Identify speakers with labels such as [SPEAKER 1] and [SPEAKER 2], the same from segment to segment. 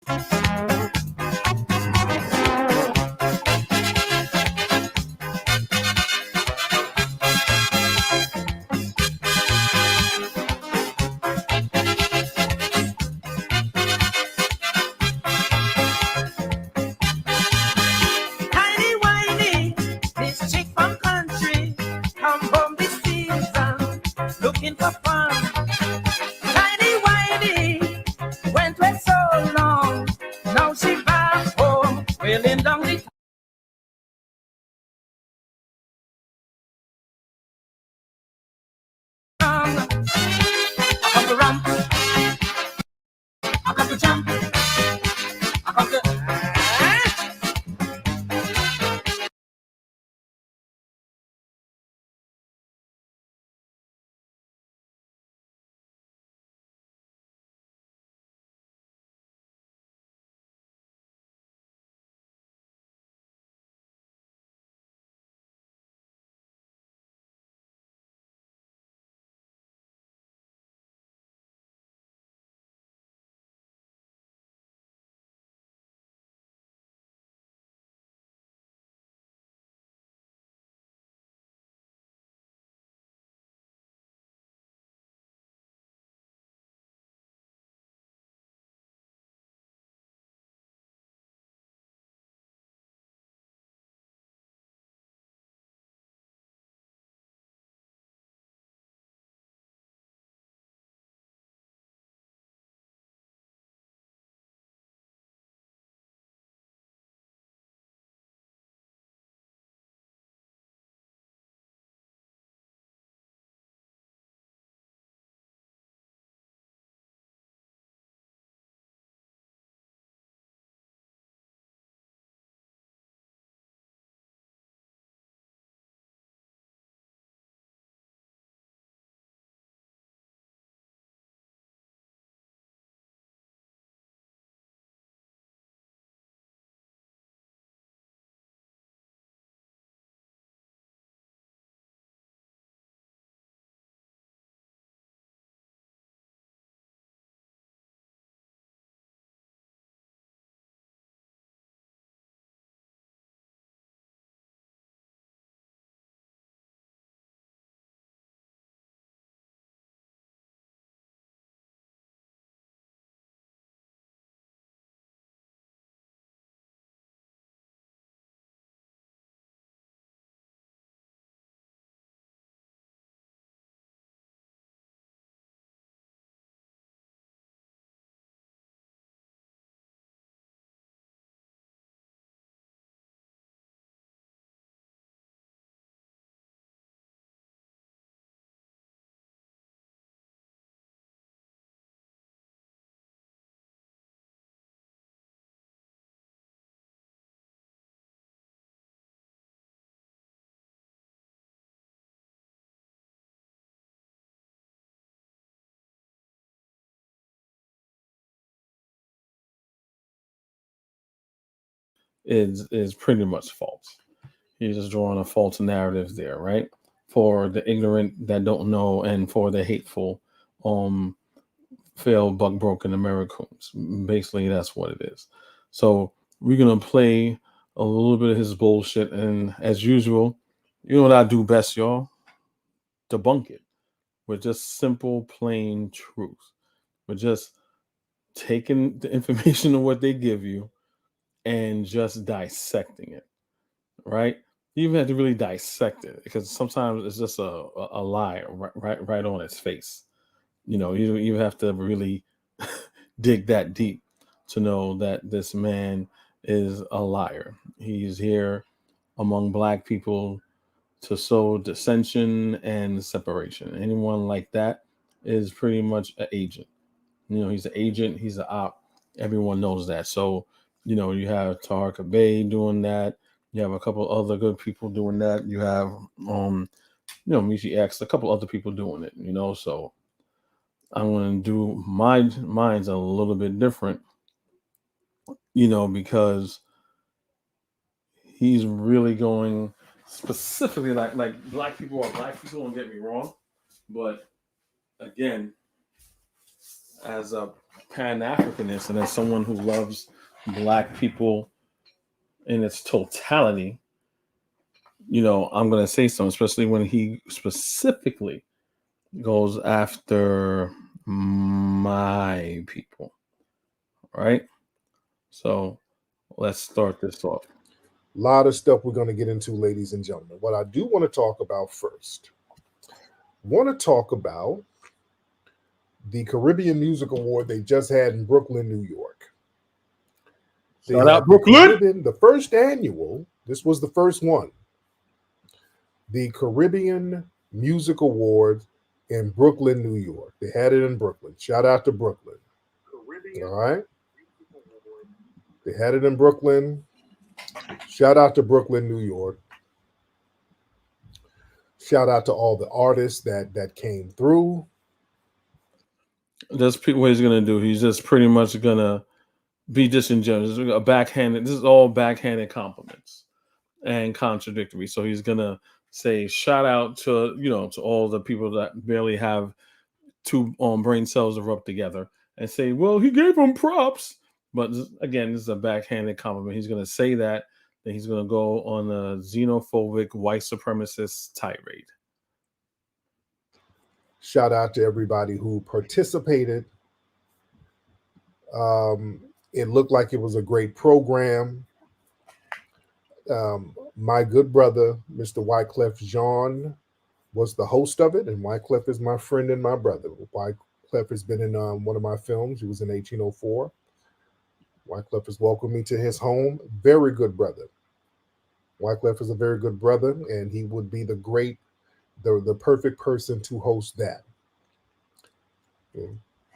[SPEAKER 1] Tiny whiny, this chick from country, come home this season, looking for fun. Tiny whiny, went away so long, now she back home, wailing down the tongue. I come to ramp, I come to jump, I come to...
[SPEAKER 2] is pretty much false. He's just drawing a false narrative there, right? For the ignorant that don't know, and for the hateful, um, failed, buck broken Americans. Basically, that's what it is. So we're gonna play a little bit of his bullshit, and as usual, you know what I do best, y'all? Debunk it with just simple, plain truth. With just taking the information of what they give you and just dissecting it, right? You even have to really dissect it, because sometimes it's just a lie right on its face. You have to really dig that deep to know that this man is a liar. He's here among black people to sow dissension and separation. Anyone like that is pretty much an agent. He's an agent, he's an op. Everyone knows that. So, you have Tariq Bay doing that. You have a couple other good people doing that. You have, Michi X, a couple other people doing it, So I'm going to do mine's a little bit different, because he's really going specifically like black people are black people. Don't get me wrong, but again, as a Pan-Africanist and as someone who loves black people in its totality, I'm going to say something, especially when he specifically goes after my people, right? So let's start this off.
[SPEAKER 3] A lot of stuff we're going to get into, ladies and gentlemen. What I do want to talk about first, want to talk about the Caribbean Music Award they just had in Brooklyn, New York. They
[SPEAKER 2] Shout
[SPEAKER 3] had
[SPEAKER 2] out Brooklyn.
[SPEAKER 3] the first annual, this was the first one, the Caribbean Music Award in Brooklyn, New York. They had it in Brooklyn. Shout out to Brooklyn. All right. They had it in Brooklyn. Shout out to Brooklyn, New York. Shout out to all the artists that came through.
[SPEAKER 2] That's what he's gonna do. He's just pretty much gonna be disingenuous. This is a backhanded. This is all backhanded compliments and contradictory. So he's gonna say shout out to to all the people that barely have two brain cells to rub together, and say, well, he gave them props. But again, this is a backhanded compliment. He's gonna say that. Then he's gonna go on a xenophobic white supremacist tirade.
[SPEAKER 3] Shout out to everybody who participated. It looked like it was a great program. My good brother, Mr. Wyclef Jean, was the host of it, and Wyclef is my friend and my brother. Wyclef has been in one of my films. He was in 1804. Wyclef has welcomed me to his home. Very good brother. Wyclef is a very good brother, and he would be the perfect person to host that.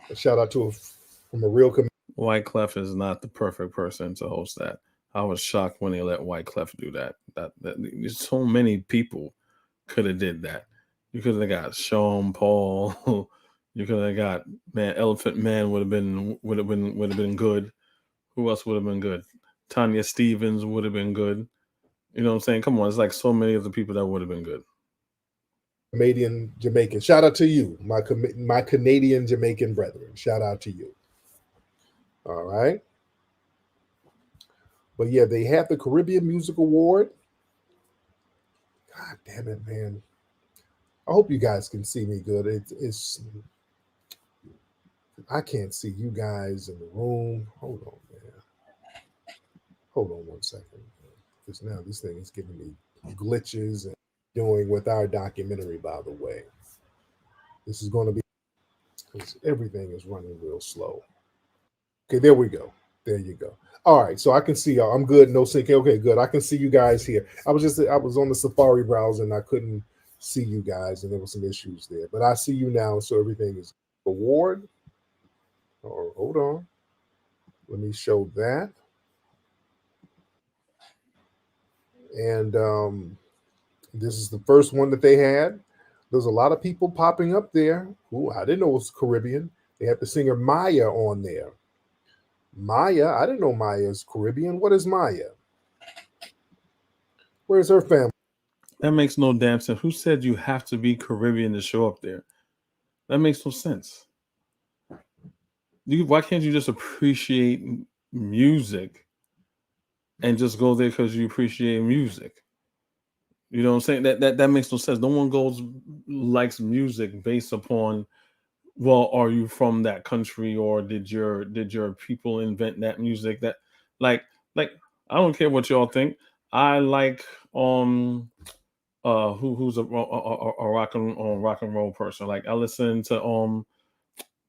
[SPEAKER 3] A shout out to from a real community.
[SPEAKER 2] Wyclef is not the perfect person to host that. I was shocked when they let Wyclef do that. That so many people could have did that. You could have got Sean Paul. You could have got Elephant Man would have been good. Who else would have been good? Tanya Stevens would have been good. You know what I'm saying? Come on, it's like so many of the people that would have been good.
[SPEAKER 3] Canadian Jamaican. Shout out to you, my Canadian Jamaican brethren. Shout out to you. All right. But yeah, they had the Caribbean Music Award. God damn it, man. I hope you guys can see me good. It's I can't see you guys in the room. Hold on, man. Hold on one second. Because now this thing is giving me glitches and doing with our documentary, by the way. This is going to be because everything is running real slow. Okay, there we go. There you go. All right, so I can see y'all. I'm good. No sync. Okay, good. I can see you guys here. I was on the Safari browser and I couldn't see you guys, and there were some issues there. But I see you now, so everything is award. Oh, hold on. Let me show that. And this is the first one that they had. There's a lot of people popping up there who I didn't know was Caribbean. They had the singer Maya on there. Maya, I didn't know Maya is Caribbean. What is Maya? Where's her family?
[SPEAKER 2] That makes no damn sense. Who said you have to be Caribbean to show up there? That makes no sense. Why can't you just appreciate music and just go there because you appreciate music? You know what I'm saying? That makes no sense. No one likes music based upon, well, are you from that country or did your people invent that music? That like I don't care what y'all think. I like who's a rock and roll person. Like I listen to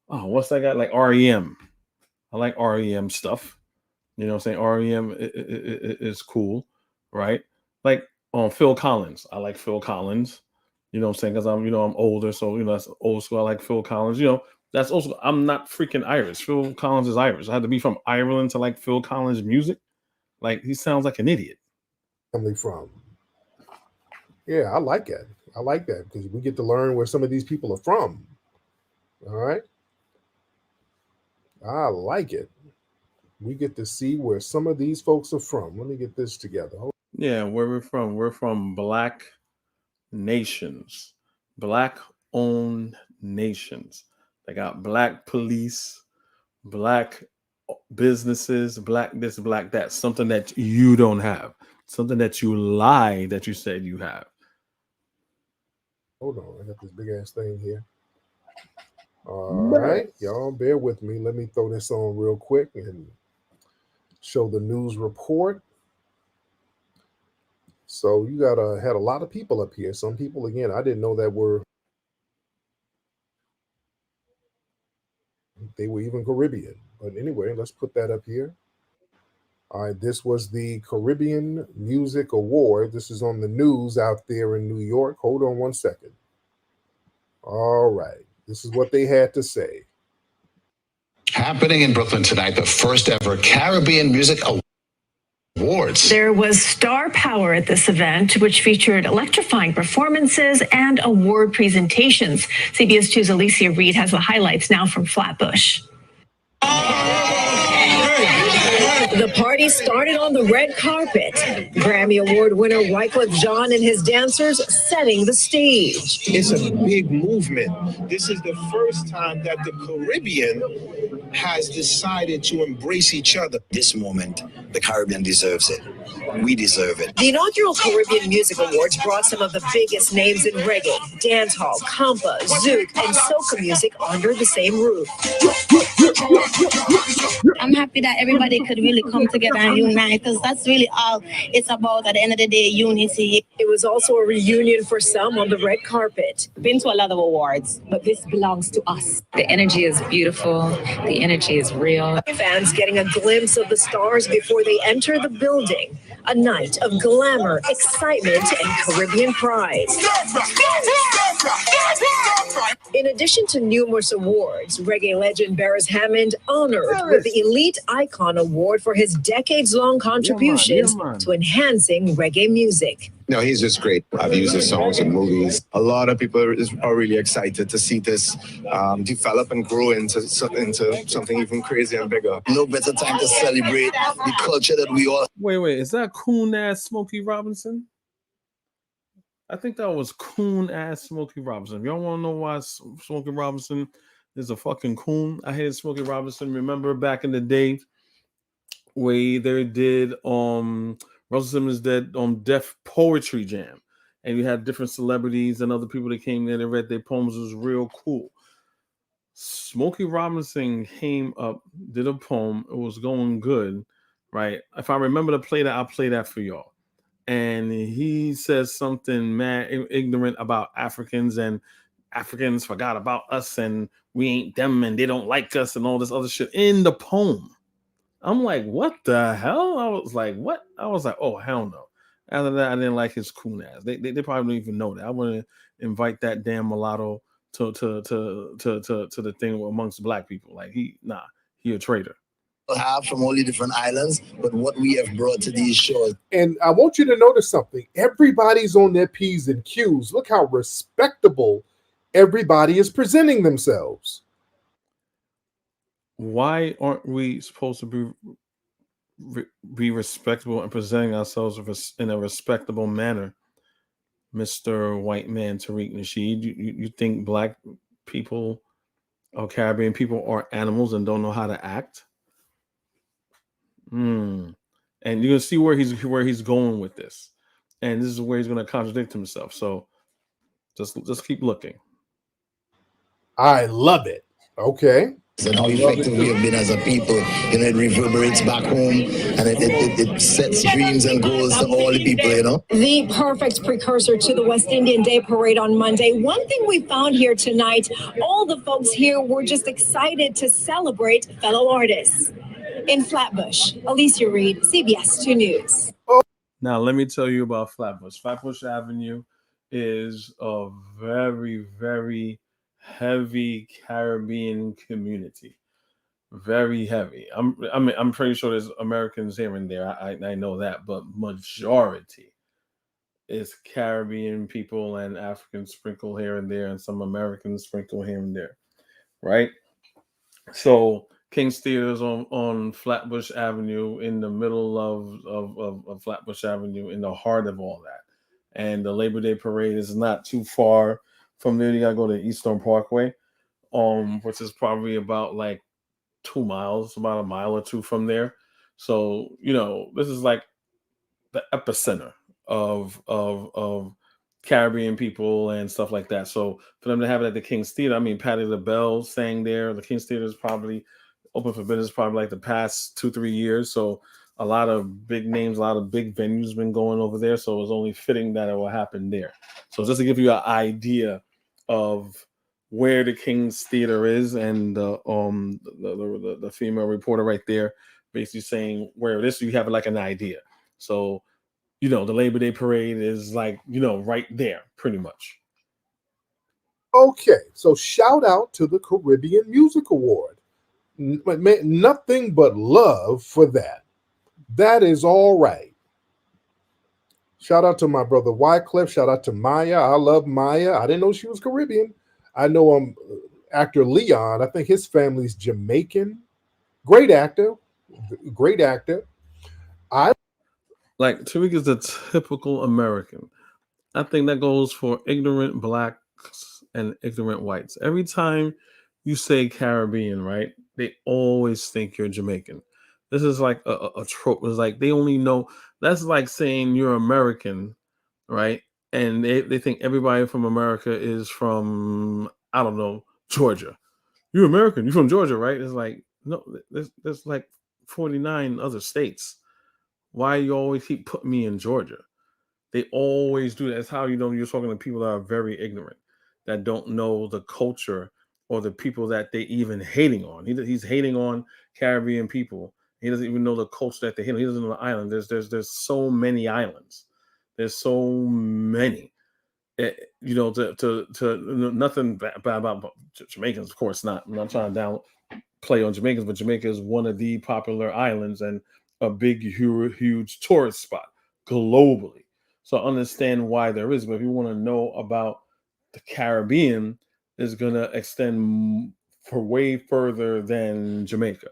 [SPEAKER 2] what's that guy, like REM. I like REM stuff. You know what I'm saying? REM is cool, right? Like Phil Collins. I like Phil Collins. You know what I'm saying? Because I'm older, so that's old school. I like Phil Collins. That's also, I'm not freaking Irish. Phil Collins is Irish. I had to be from Ireland to like Phil Collins music. Like he sounds like an idiot.
[SPEAKER 3] Family from? Yeah, I like that. I like that because we get to learn where some of these people are from. All right. I like it. We get to see where some of these folks are from. Let me get this together.
[SPEAKER 2] Yeah, where we're from. We're from black nations, black owned nations. They got black police, black businesses, black this, black that, something that you don't have, something that you lie that you said you have.
[SPEAKER 3] Hold on, I got this big ass thing here. All right, y'all, bear with me. Let me throw this on real quick and show the news report. So you got had a lot of people up here. Some people, again, I didn't know that they were even Caribbean. But anyway, let's put that up here. All right, this was the Caribbean Music Award. This is on the news out there in New York. Hold on one second. All right, this is what they had to say.
[SPEAKER 4] Happening in Brooklyn tonight, the first ever Caribbean Music Awards.
[SPEAKER 5] There was star power at this event, which featured electrifying performances and award presentations. CBS 2's Alicia Reed has the highlights now from Flatbush. The party started on the red carpet. Grammy Award winner Wyclef Jean and his dancers setting the stage.
[SPEAKER 6] It's a big movement. This is the first time that the Caribbean has decided to embrace each other.
[SPEAKER 7] This moment, the Caribbean deserves it. We deserve it.
[SPEAKER 5] The inaugural Caribbean Music Awards brought some of the biggest names in reggae, dancehall, compa, zouk, and soca music under the same roof.
[SPEAKER 8] I'm happy that everybody could really come together and unite, because that's really all it's about at the end of the day, unity.
[SPEAKER 5] It was also a reunion for some on the red carpet.
[SPEAKER 9] Been to a lot of awards, but this belongs to us.
[SPEAKER 10] The energy is beautiful. The energy is real.
[SPEAKER 5] Fans getting a glimpse of the stars before they enter the building. A night of glamour, excitement, and Caribbean pride. In addition to numerous awards, reggae legend Beres Hammond honored with the Elite Icon Award for his decades-long contributions to enhancing reggae music.
[SPEAKER 6] No, he's just great. I've used his songs in movies. A lot of people are really excited to see this develop and grow into something even crazier and bigger.
[SPEAKER 7] No better time to celebrate the culture that we all...
[SPEAKER 2] Wait, is that coon-ass Smokey Robinson? I think that was coon-ass Smokey Robinson. If y'all want to know why Smokey Robinson is a fucking coon, I hated Smokey Robinson. Remember back in the day where they did Russell Simmons did Def Poetry Jam, and you had different celebrities and other people that came in and read their poems. It was real cool. Smokey Robinson came up, did a poem. It was going good, right? If I remember to play that, I'll play that for y'all. And he says something mad ignorant about Africans, and Africans forgot about us, and we ain't them, and they don't like us, and all this other shit in the poem. I'm like, what the hell? I was like, what? I was like, oh, hell no. After that, I didn't like his coon ass. They probably don't even know that. I want to invite that damn mulatto to the thing amongst black people. Like, he a traitor.
[SPEAKER 7] Have from all the different islands, but what we have brought to these shows.
[SPEAKER 3] And I want you to notice something. Everybody's on their P's and Q's. Look how respectable everybody is presenting themselves.
[SPEAKER 2] Why aren't we supposed to be respectable and presenting ourselves in a respectable manner, Mr. White Man Tariq Nasheed? You think black people or Caribbean people are animals and don't know how to act? And you can see where he's going with this, and this is where he's going to contradict himself. So just keep looking.
[SPEAKER 3] I love it. Okay.
[SPEAKER 7] And how effective we have been as a people, it reverberates back home, and it sets dreams and goals to all the people,
[SPEAKER 5] The perfect precursor to the West Indian Day Parade on Monday. One thing we found here tonight, all the folks here were just excited to celebrate fellow artists. In Flatbush, Alicia Reed, CBS 2 News.
[SPEAKER 2] Now, let me tell you about Flatbush. Flatbush Avenue is a very, very heavy Caribbean community. Very heavy. I'm pretty sure there's Americans here and there. I know that, but majority is Caribbean people and Africans sprinkled here and there, and some Americans sprinkled here and there, right? So King's Theater's on Flatbush Avenue, in the middle of Flatbush Avenue, in the heart of all that. And the Labor Day Parade is not too far from there. You gotta go to Eastern Parkway, which is probably about like 2 miles, about a mile or two from there. So, this is like the epicenter of Caribbean people and stuff like that. So for them to have it at the King's Theater, I mean, Patti LaBelle sang there. The King's Theater is probably open for business probably like the past 2-3 years. So a lot of big names, a lot of big venues been going over there. So it was only fitting that it will happen there. So just to give you an idea of where the King's Theater is, and the female reporter right there basically saying where it is, so you have like an idea. So the Labor Day parade is like, right there pretty much.
[SPEAKER 3] Okay, so shout out to the Caribbean Music Award. Nothing but love for that. That is all right. Shout out to my brother Wycliffe. Shout out to Maya. I love Maya. I didn't know she was Caribbean. I know actor Leon. I think his family's Jamaican. Great actor. Great actor.
[SPEAKER 2] Like Tariq is the typical American. I think that goes for ignorant blacks and ignorant whites. Every time you say Caribbean, right, they always think you're Jamaican. This is like a trope. It's like they only know. That's like saying you're American, right? And they think everybody from America is from, I don't know, Georgia. You're American. You're from Georgia, right? It's like, no, there's like 49 other states. Why you always keep putting me in Georgia? They always do that. That's how you're talking to people that are very ignorant, that don't know the culture or the people that they even hating on. He's hating on Caribbean people. He doesn't even know the culture that they hate on. He doesn't know the island. There's so many islands. There's so many. To nothing bad about Jamaicans, of course not. I'm not trying to downplay on Jamaicans, but Jamaica is one of the popular islands and a big, huge tourist spot globally. So I understand why there is, but if you want to know about the Caribbean, is going to extend for way further than Jamaica.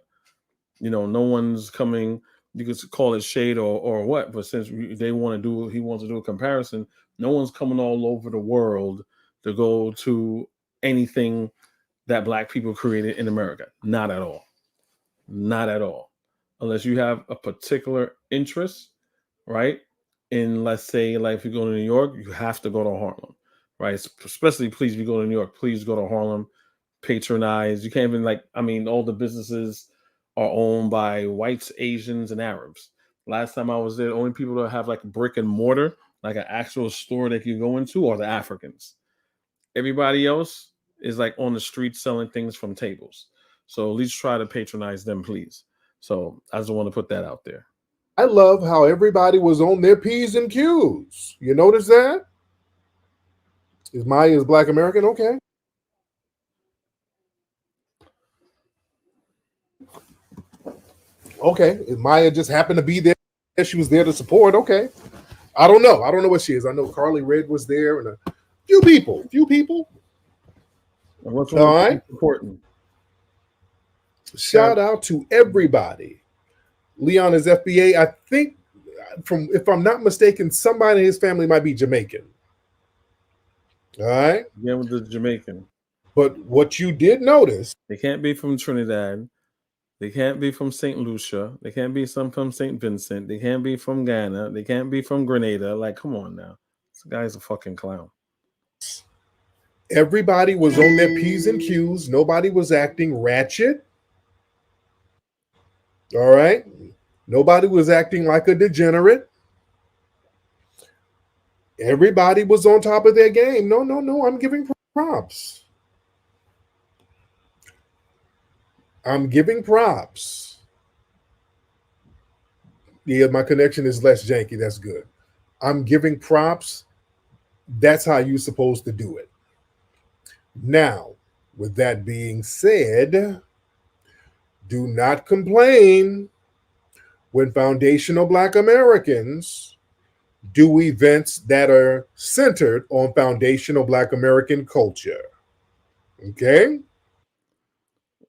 [SPEAKER 2] No one's coming. You could call it shade or what, but since he wants to do a comparison, no one's coming all over the world to go to anything that Black people created in America. Not at all. Not at all. Unless you have a particular interest, right? In, let's say, like if you go to New York, you have to go to Harlem, right? Especially, please, if you go to New York, please go to Harlem, patronize. You can't even all the businesses are owned by whites, Asians, and Arabs. Last time I was there, the only people that have like brick and mortar, like an actual store that you go into, are the Africans. Everybody else is like on the street selling things from tables. So at least try to patronize them, please. So I just want to put that out there.
[SPEAKER 3] I love how everybody was on their P's and Q's. You notice that? Is Maya's Black American? Okay. Okay. If Maya just happened to be there, she was there to support. Okay. I don't know. I don't know what she is. I know Carly Red was there and a few people.
[SPEAKER 2] And what's
[SPEAKER 3] all right?
[SPEAKER 2] Important.
[SPEAKER 3] Shout out to everybody. Leon is FBA. I think, if I'm not mistaken, somebody in his family might be Jamaican. All right.
[SPEAKER 2] Yeah, with the Jamaican.
[SPEAKER 3] But what you did notice,
[SPEAKER 2] they can't be from Trinidad. They can't be from St. Lucia. They can't be some from St. Vincent. They can't be from Ghana. They can't be from Grenada. Like, come on now. This guy's a fucking clown.
[SPEAKER 3] Everybody was on their P's and Q's. Nobody was acting ratchet. All right. Nobody was acting like a degenerate. Everybody was on top of their game. No. I'm giving props. Yeah, my connection is less janky. That's good. I'm giving props. That's how you're supposed to do it. Now, with that being said, do not complain when foundational Black Americans do events that are centered on foundational Black American culture. Okay?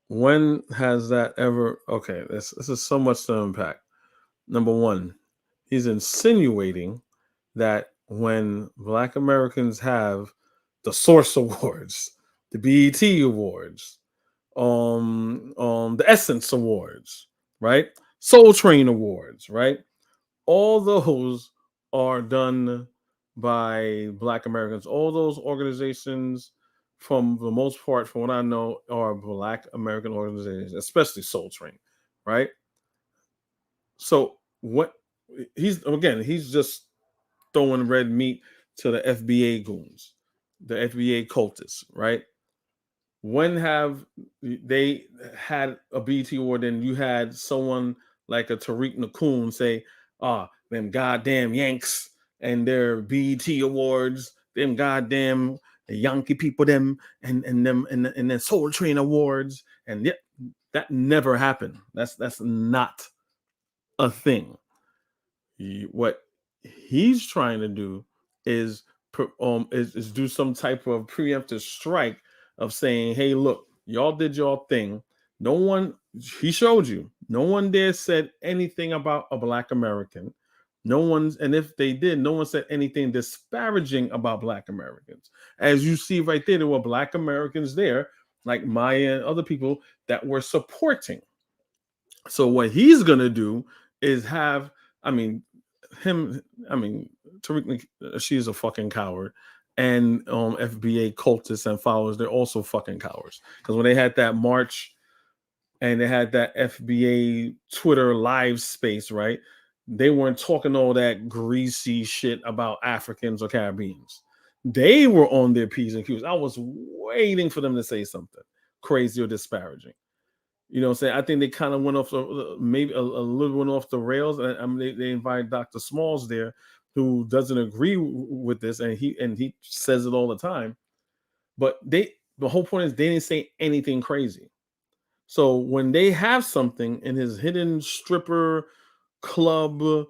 [SPEAKER 2] When has that ever? Okay, this is so much to unpack. Number one, he's insinuating that when Black Americans have the Source Awards, the BET Awards, the Essence Awards, right? Soul Train Awards, right? All those are done by Black Americans. All those organizations, from the most part, from what I know, are Black American organizations, especially Soul Train, right? So what he's just throwing red meat to the FBA goons, the FBA cultists, right? When have they had a BET award and you had someone like a Tariq Nacoon say, them goddamn Yanks and their BET awards, them goddamn Yankee people, them and them and then Soul Train awards, and yet that never happened. That's not a thing. What he's trying to do is do some type of preemptive strike of saying, hey, look, y'all did your thing. No one, he showed you, no one there said anything about a Black American. No one's, and if they did, no one said anything disparaging about Black Americans. As you see right there were Black Americans there, like Maya and other people that were supporting. So what he's gonna do is have, Tariq, she's a fucking coward, and FBA cultists and followers, they're also fucking cowards. Because when they had that march and they had that FBA Twitter live space, right? They weren't talking all that greasy shit about Africans or Caribbeans. They were on their P's and Q's. I was waiting for them to say something crazy or disparaging. You know what I'm saying? I think they kind of went off maybe a little went off the rails. And they invited Dr. Smalls there, who doesn't agree with this, and he says it all the time. But the whole point is they didn't say anything crazy. So when they have something in his hidden stripper club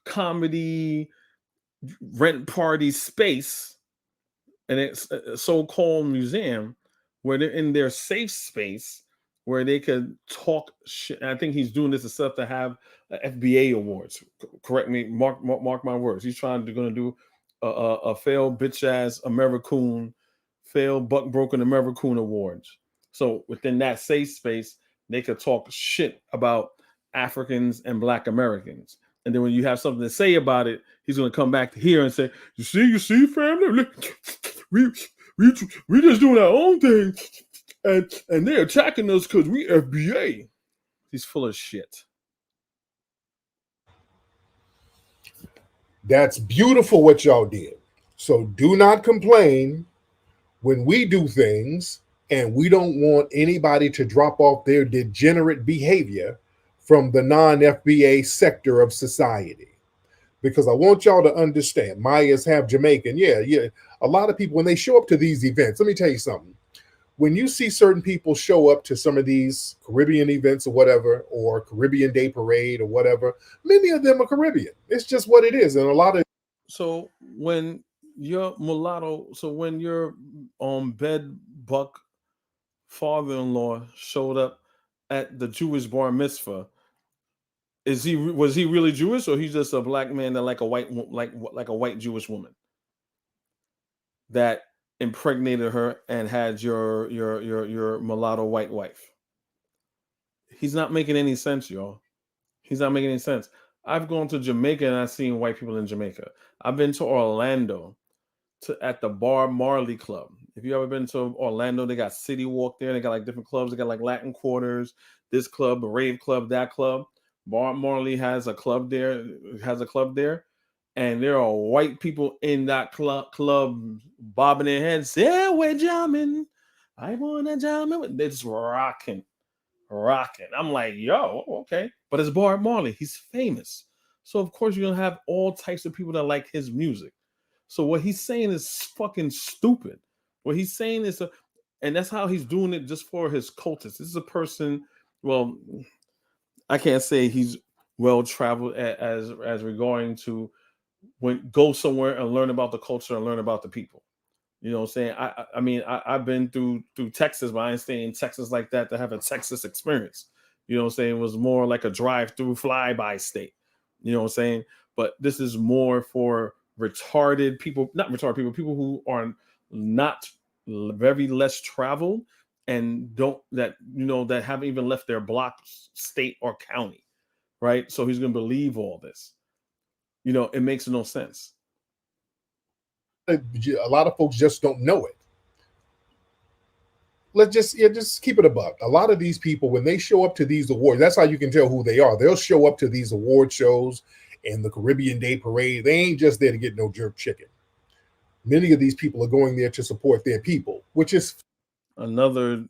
[SPEAKER 2] comedy rent party space, and it's a so-called museum where they're in their safe space where they could talk shit. And I think he's doing this himself to have FBA awards. Correct me, mark my words. He's going to do a failed bitch ass merikuuns, failed buck broken merikuuns awards. So within that safe space, they could talk shit about Africans and Black Americans. And then when you have something to say about it, he's going to come back here and say, you see, family, we just doing our own thing, and they're attacking us because we FBA. He's full of shit.
[SPEAKER 3] That's beautiful what y'all did. So do not complain when we do things and we don't want anybody to drop off their degenerate behavior from the non-FBA sector of society. Because I want y'all to understand, Maya's half Jamaican. Yeah. A lot of people, when they show up to these events, let me tell you something. When you see certain people show up to some of these Caribbean events or whatever, or Caribbean Day Parade or whatever, many of them are Caribbean. It's just what it is. And a lot of...
[SPEAKER 2] So when your mulatto, so when your bed buck father-in-law showed up at the Jewish bar mitzvah, was he really Jewish, or he's just a Black man that like a white Jewish woman that impregnated her and had your mulatto white wife? He's not making any sense, y'all. He's not making any sense. I've gone to Jamaica and I've seen white people in Jamaica. I've been to Orlando at the Bar Marley Club. If you ever been to Orlando, they got City Walk there. They got like different clubs. They got like Latin Quarters, this club, a rave club, that club. Bar Marley has a club there. And there are white people in that club bobbing their heads. Yeah, we're jamming. I want to jam. They're just rocking. I'm like, yo, okay. But it's Bar Marley. He's famous. So, of course, you're going to have all types of people that like his music. So what he's saying is fucking stupid. What he's saying is, and that's how he's doing it just for his cultists. This is a person, well, I can't say he's well-traveled as regarding to go somewhere and learn about the culture and learn about the people. You know what I'm saying? I've been through Texas, but I ain't staying in Texas like that to have a Texas experience. You know what I'm saying? It was more like a drive-through fly-by state. You know what I'm saying? But this is more for retarded people, not retarded people, people who are not very less traveled and that haven't even left their block, state, or county, right? So he's going to believe all this. It makes no sense.
[SPEAKER 3] A lot of folks just don't know it. Let's just keep it a buck. A lot of these people, when they show up to these awards, that's how you can tell who they are. They'll show up to these award shows and the Caribbean Day Parade. They ain't just there to get no jerk chicken. Many of these people are going there to support their people, which is
[SPEAKER 2] another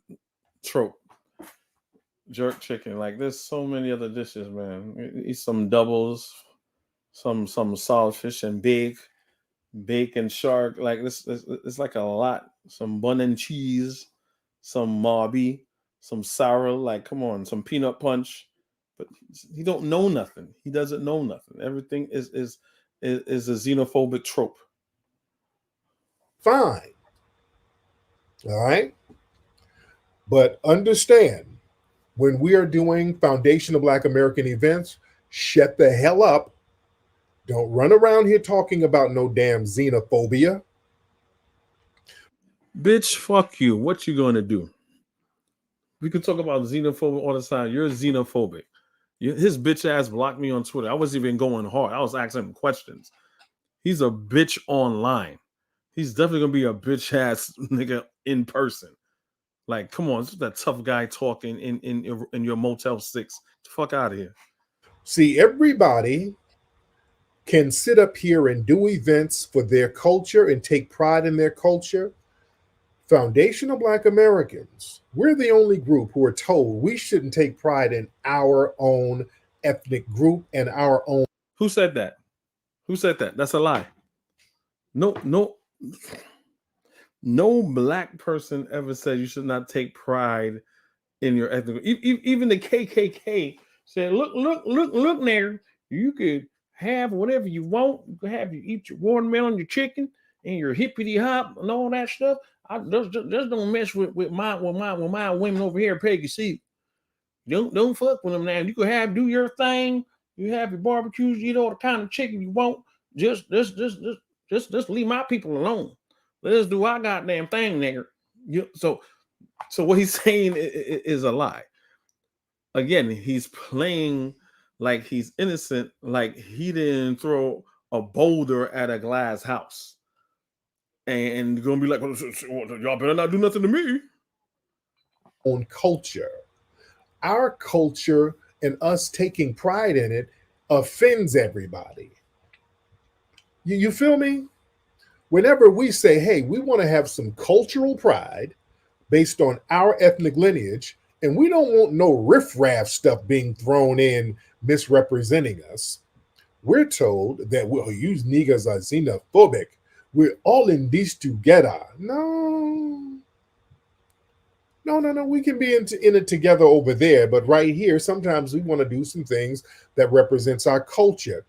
[SPEAKER 2] trope. Jerk chicken. Like, there's so many other dishes, man. Eat some doubles, some solid fish and bacon, shark. Like, this it's like a lot. Some bun and cheese, some mauby, some sour. Like, come on, some peanut punch. But he don't know nothing. He doesn't know nothing. Everything is a xenophobic trope.
[SPEAKER 3] Fine. All right. But understand, when we are doing Foundation of Black American events, shut the hell up. Don't run around here talking about no damn xenophobia.
[SPEAKER 2] Bitch, fuck you. What you gonna do? We can talk about xenophobia all the time. You're xenophobic. His bitch ass blocked me on Twitter. I wasn't even going hard. I was asking him questions. He's a bitch online. He's definitely gonna be a bitch ass nigga in person. Like, come on, this is that tough guy talking in your Motel 6. Get the fuck out of here.
[SPEAKER 3] See, everybody can sit up here and do events for their culture and take pride in their culture. Foundation of Black Americans, we're the only group who are told we shouldn't take pride in our own ethnic group and our own.
[SPEAKER 2] Who said that? Who said that? That's a lie. No black person ever said you should not take pride in your ethnic. Even the KKK said, look there. You could have whatever you want. You could have, you eat your watermelon, your chicken, and your hippity hop and all that stuff. Just don't mess with my women over here, Peggy. See, don't fuck with them now. You could do your thing. You have your barbecues. You eat all the kind of chicken you want. Just leave my people alone. Let us do our goddamn thing, nigga. So what he's saying is a lie. Again, he's playing like he's innocent, like he didn't throw a boulder at a glass house. And you're gonna be like, well, y'all better not do nothing to me.
[SPEAKER 3] Own culture. Our culture and us taking pride in it offends everybody. You feel me? Whenever we say, hey, we want to have some cultural pride based on our ethnic lineage, and we don't want no riffraff stuff being thrown in misrepresenting us, we're told that you niggas are xenophobic. We're all in this together. No. We can be in it together over there, but right here, sometimes we want to do some things that represents our culture.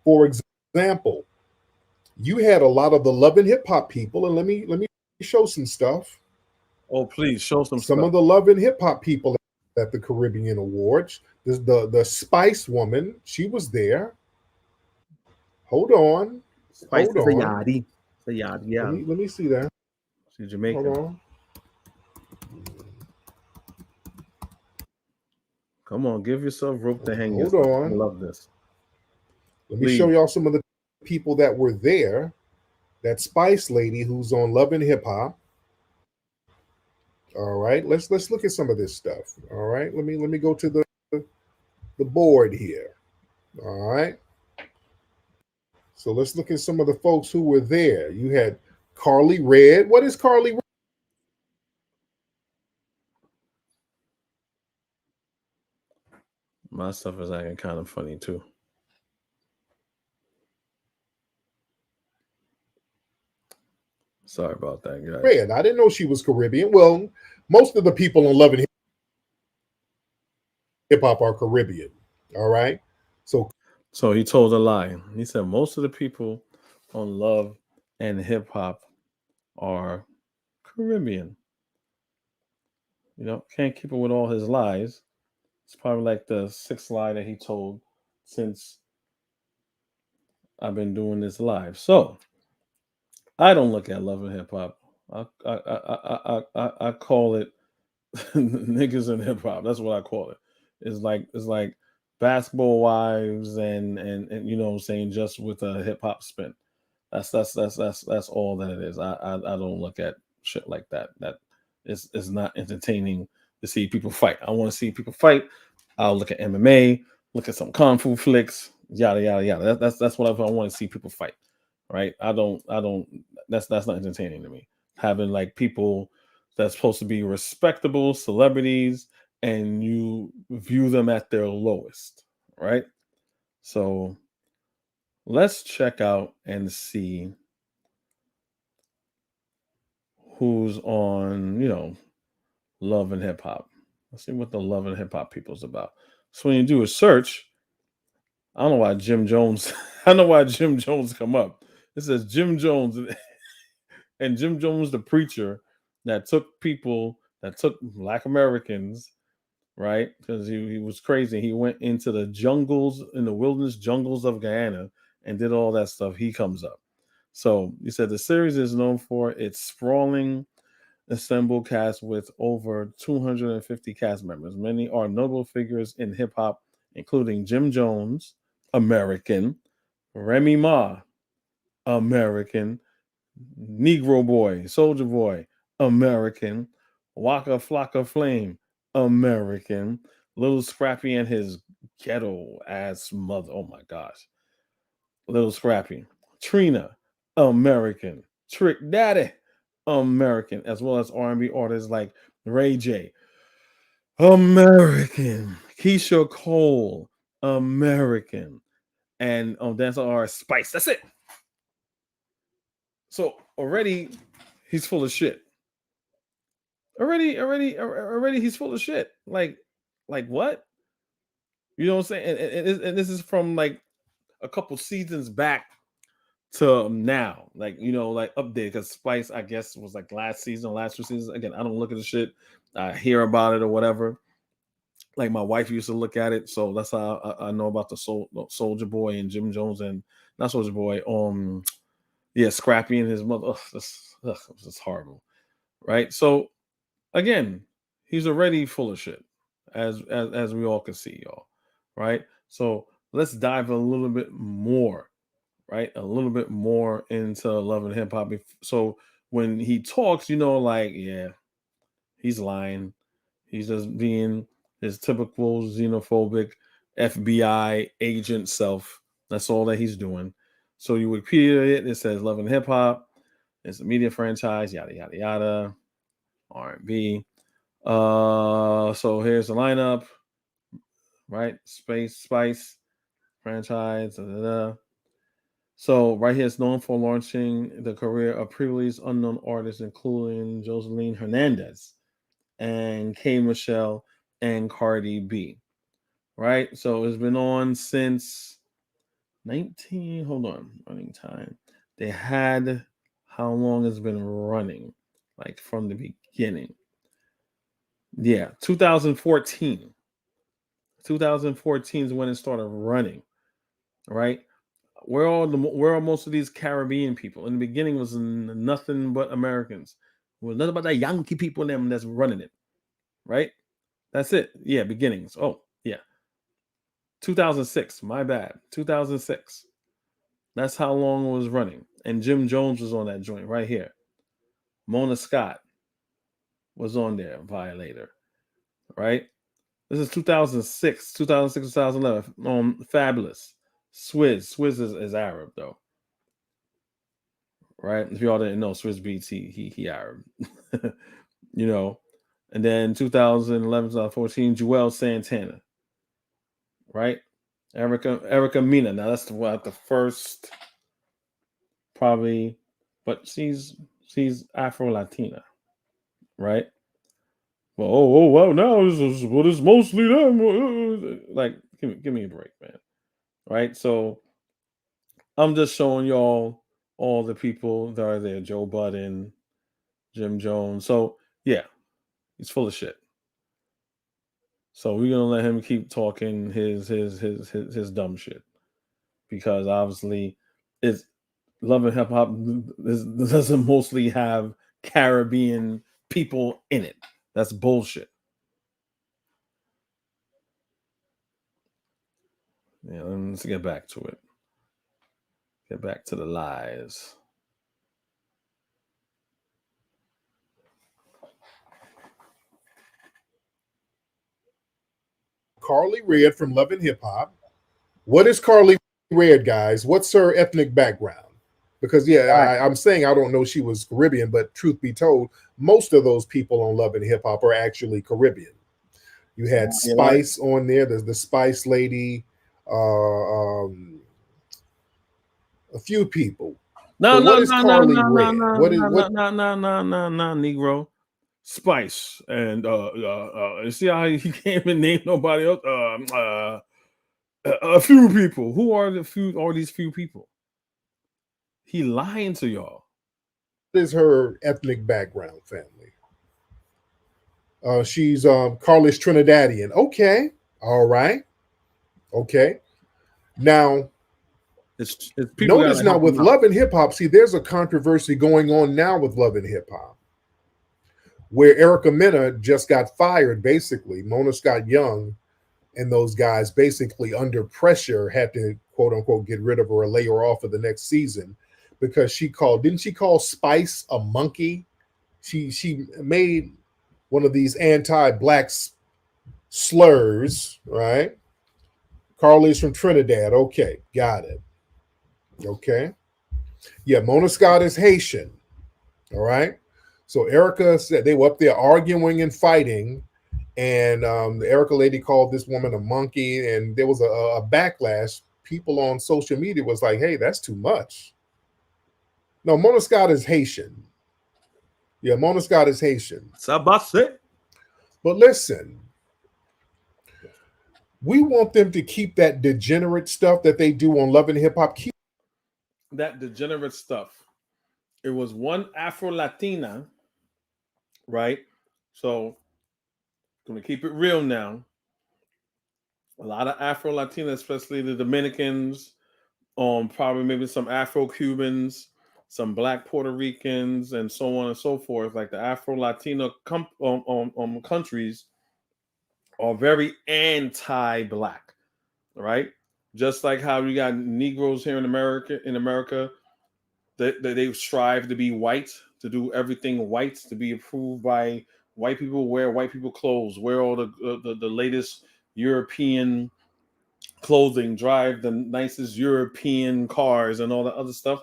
[SPEAKER 3] For example, you had a lot of the Love and Hip Hop people, and let me show some stuff.
[SPEAKER 2] Oh, please show some
[SPEAKER 3] stuff. Of the Love and Hip Hop people at the Caribbean Awards. The Spice woman, she was there. Hold on.
[SPEAKER 2] Spice is a yachty. Yeah.
[SPEAKER 3] Let me see that.
[SPEAKER 2] She's Jamaican.
[SPEAKER 3] Hold on.
[SPEAKER 2] Come on, give yourself rope to hang.
[SPEAKER 3] Hold on.
[SPEAKER 2] I love this.
[SPEAKER 3] Let me show y'all some of the people that were there. That Spice lady who's on Love and Hip Hop. All right, let's look at some of this stuff. All right, let me go to the board here. All right. So let's look at some of the folks who were there. You had Carly Red. What is Carly Red?
[SPEAKER 2] My stuff is acting kind of funny too. Sorry about that, guys.
[SPEAKER 3] Red. I didn't know she was Caribbean. Well, most of the people on Love and Hip Hop are Caribbean. All right.
[SPEAKER 2] So he told a lie. He said most of the people on Love and Hip Hop are Caribbean. Can't keep it with all his lies. It's probably like the 6th lie that he told since I've been doing this live. So I don't look at Love and Hip Hop. I call it Niggas in hip hop. That's what I call it. It's like basketball wives and you know what I'm saying, just with a hip hop spin. That's all that it is. I don't look at shit like that. That is not entertaining to see people fight. I want to see people fight. I'll look at MMA, look at some kung fu flicks, yada yada yada. That's what I want to see people fight. Right? I don't. That's not entertaining to me. Having like people that's supposed to be respectable celebrities and you view them at their lowest, right? So let's check out and see who's on, Love and Hip Hop. Let's see what the Love and Hip Hop people's about. So when you do a search, I don't know why Jim Jones, I don't know why Jim Jones come up. It says Jim Jones, and Jim Jones, the preacher that took Black Americans, right? Because he was crazy. He went into the jungles, in the wilderness jungles of Guyana and did all that stuff. He comes up. So he said the series is known for its sprawling assembled cast with over 250 cast members. Many are notable figures in hip hop, including Jim Jones, American, Remy Ma, American, Negro Boy, Soldier Boy, American, Waka Flocka Flame, American, Little Scrappy and his ghetto ass mother. Oh my gosh. Little Scrappy, Trina, American, Trick Daddy, American, as well as R&B artists like Ray J, American, Keisha Cole, American, and dancer artist Spice. That's it. So already he's full of shit. Already he's full of shit. Like what? You know what I'm saying? And this is from like a couple seasons back to now. Like, like update, because Spice, I guess, was like last two seasons. Again, I don't look at the shit. I hear about it or whatever. Like my wife used to look at it, so that's how I know about the Soldier Boy and Jim Jones, and not Soldier Boy. Scrappy and his mother. That's horrible, right? So again, he's already full of shit, as we all can see, y'all, right? So let's dive a little bit more, right? A little bit more into Love and Hip Hop. So when he talks, yeah, he's lying. He's just being his typical xenophobic FBI agent self. That's all that he's doing. So you Wikipedia it says Love and Hip Hop. It's a media franchise, yada yada yada, R&B. So here's the lineup, right? Spice franchise. So right here, it's known for launching the career of previously unknown artists, including Joseline Hernandez and K. Michelle and Cardi B. Right? So it's been on since running time. They had how long it's been running, like from the beginning. Yeah, 2014. 2014 is when it started running, right? Where are most of these Caribbean people? In the beginning, was nothing but Americans. It was nothing but the Yankee people and them that's running it, right? That's it. Yeah, beginnings. Oh, yeah. 2006. My bad. 2006. That's how long it was running. And Jim Jones was on that joint right here. Mona Scott was on there, Violator, right? This is 2006, 2011. Fabulous. Swizz is Arab though, right? If y'all didn't know, Swizz Beatz, he Arab, And then 2011, 2014, Joel Santana, right? Erica Mena. Now that's the first, probably, but she's Afro Latina, right? Well, well, now it's mostly them. Like, give me a break, man. Right? So I'm just showing y'all all the people that are there. Joe Budden, Jim Jones. So yeah, he's full of shit. So we're gonna let him keep talking his dumb shit, because obviously it's Love and Hip Hop doesn't mostly have Caribbean people in it. That's bullshit. Yeah, let's get back to it. Get back to the lies.
[SPEAKER 3] Carly Red from Love and Hip Hop. What is Carly Red, guys? What's her ethnic background? Because I'm saying I don't know she was Caribbean, but truth be told, most of those people on Love and Hip Hop are actually Caribbean. You had Spice on there. There's the Spice Lady, a few people.
[SPEAKER 2] No, Negro. Spice and you see how he can't even name nobody else. A few people. Who are these few people? He lying to y'all.
[SPEAKER 3] What is her ethnic background, family? She's Carlos Trinidadian. Okay, all right, okay. Now,
[SPEAKER 2] it's
[SPEAKER 3] notice now with Love and Hip Hop. See, there's a controversy going on now with Love and Hip Hop, where Erica Mena just got fired. Basically, Mona Scott Young and those guys basically under pressure had to quote unquote get rid of her or lay her off for the next season because didn't she call Spice a monkey? She made one of these anti-black slurs, right? Carly's from Trinidad. Okay, got it. Okay. Yeah, Mona Scott is Haitian. All right. So Erica said they were up there arguing and fighting, and the Erica lady called this woman a monkey, and there was a backlash. People on social media was like, hey, that's too much. No, Mona Scott is Haitian. Yeah, Mona Scott is Haitian.
[SPEAKER 2] Sabase.
[SPEAKER 3] But listen, we want them to keep that degenerate stuff that they do on Love and Hip Hop. Keep
[SPEAKER 2] that degenerate stuff. It was one Afro-Latina, right? So, going to keep it real now. A lot of Afro-Latina, especially the Dominicans, probably maybe some Afro-Cubans, some Black Puerto Ricans, and so on and so forth. Like the Afro-Latina countries are very anti-Black, right? Just like how you got Negroes here in America, they strive to be white, to do everything white, to be approved by white people, wear white people clothes, wear all the latest European clothing, drive the nicest European cars and all the other stuff.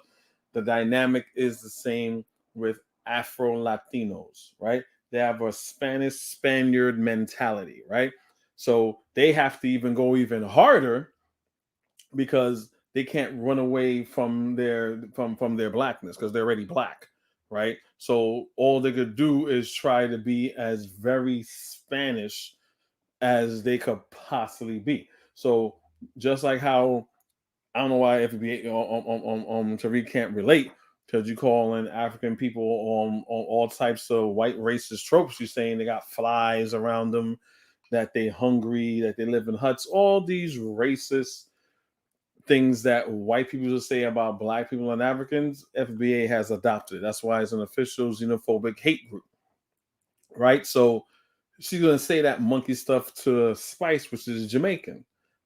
[SPEAKER 2] The dynamic is the same with Afro-Latinos, right? They have a Spaniard mentality, right? So they have to even go even harder because they can't run away from their blackness because they're already Black, right? So all they could do is try to be as very Spanish as they could possibly be. So just like how I don't know why FBA Tariq can't relate because you call in African people on all types of white racist tropes. You're saying they got flies around them, that they hungry, that they live in huts, all these racist things that white people will say about Black people and Africans. FBA has adopted. That's why it's an official xenophobic hate group, right? So she's gonna say that monkey stuff to Spice, which is Jamaican,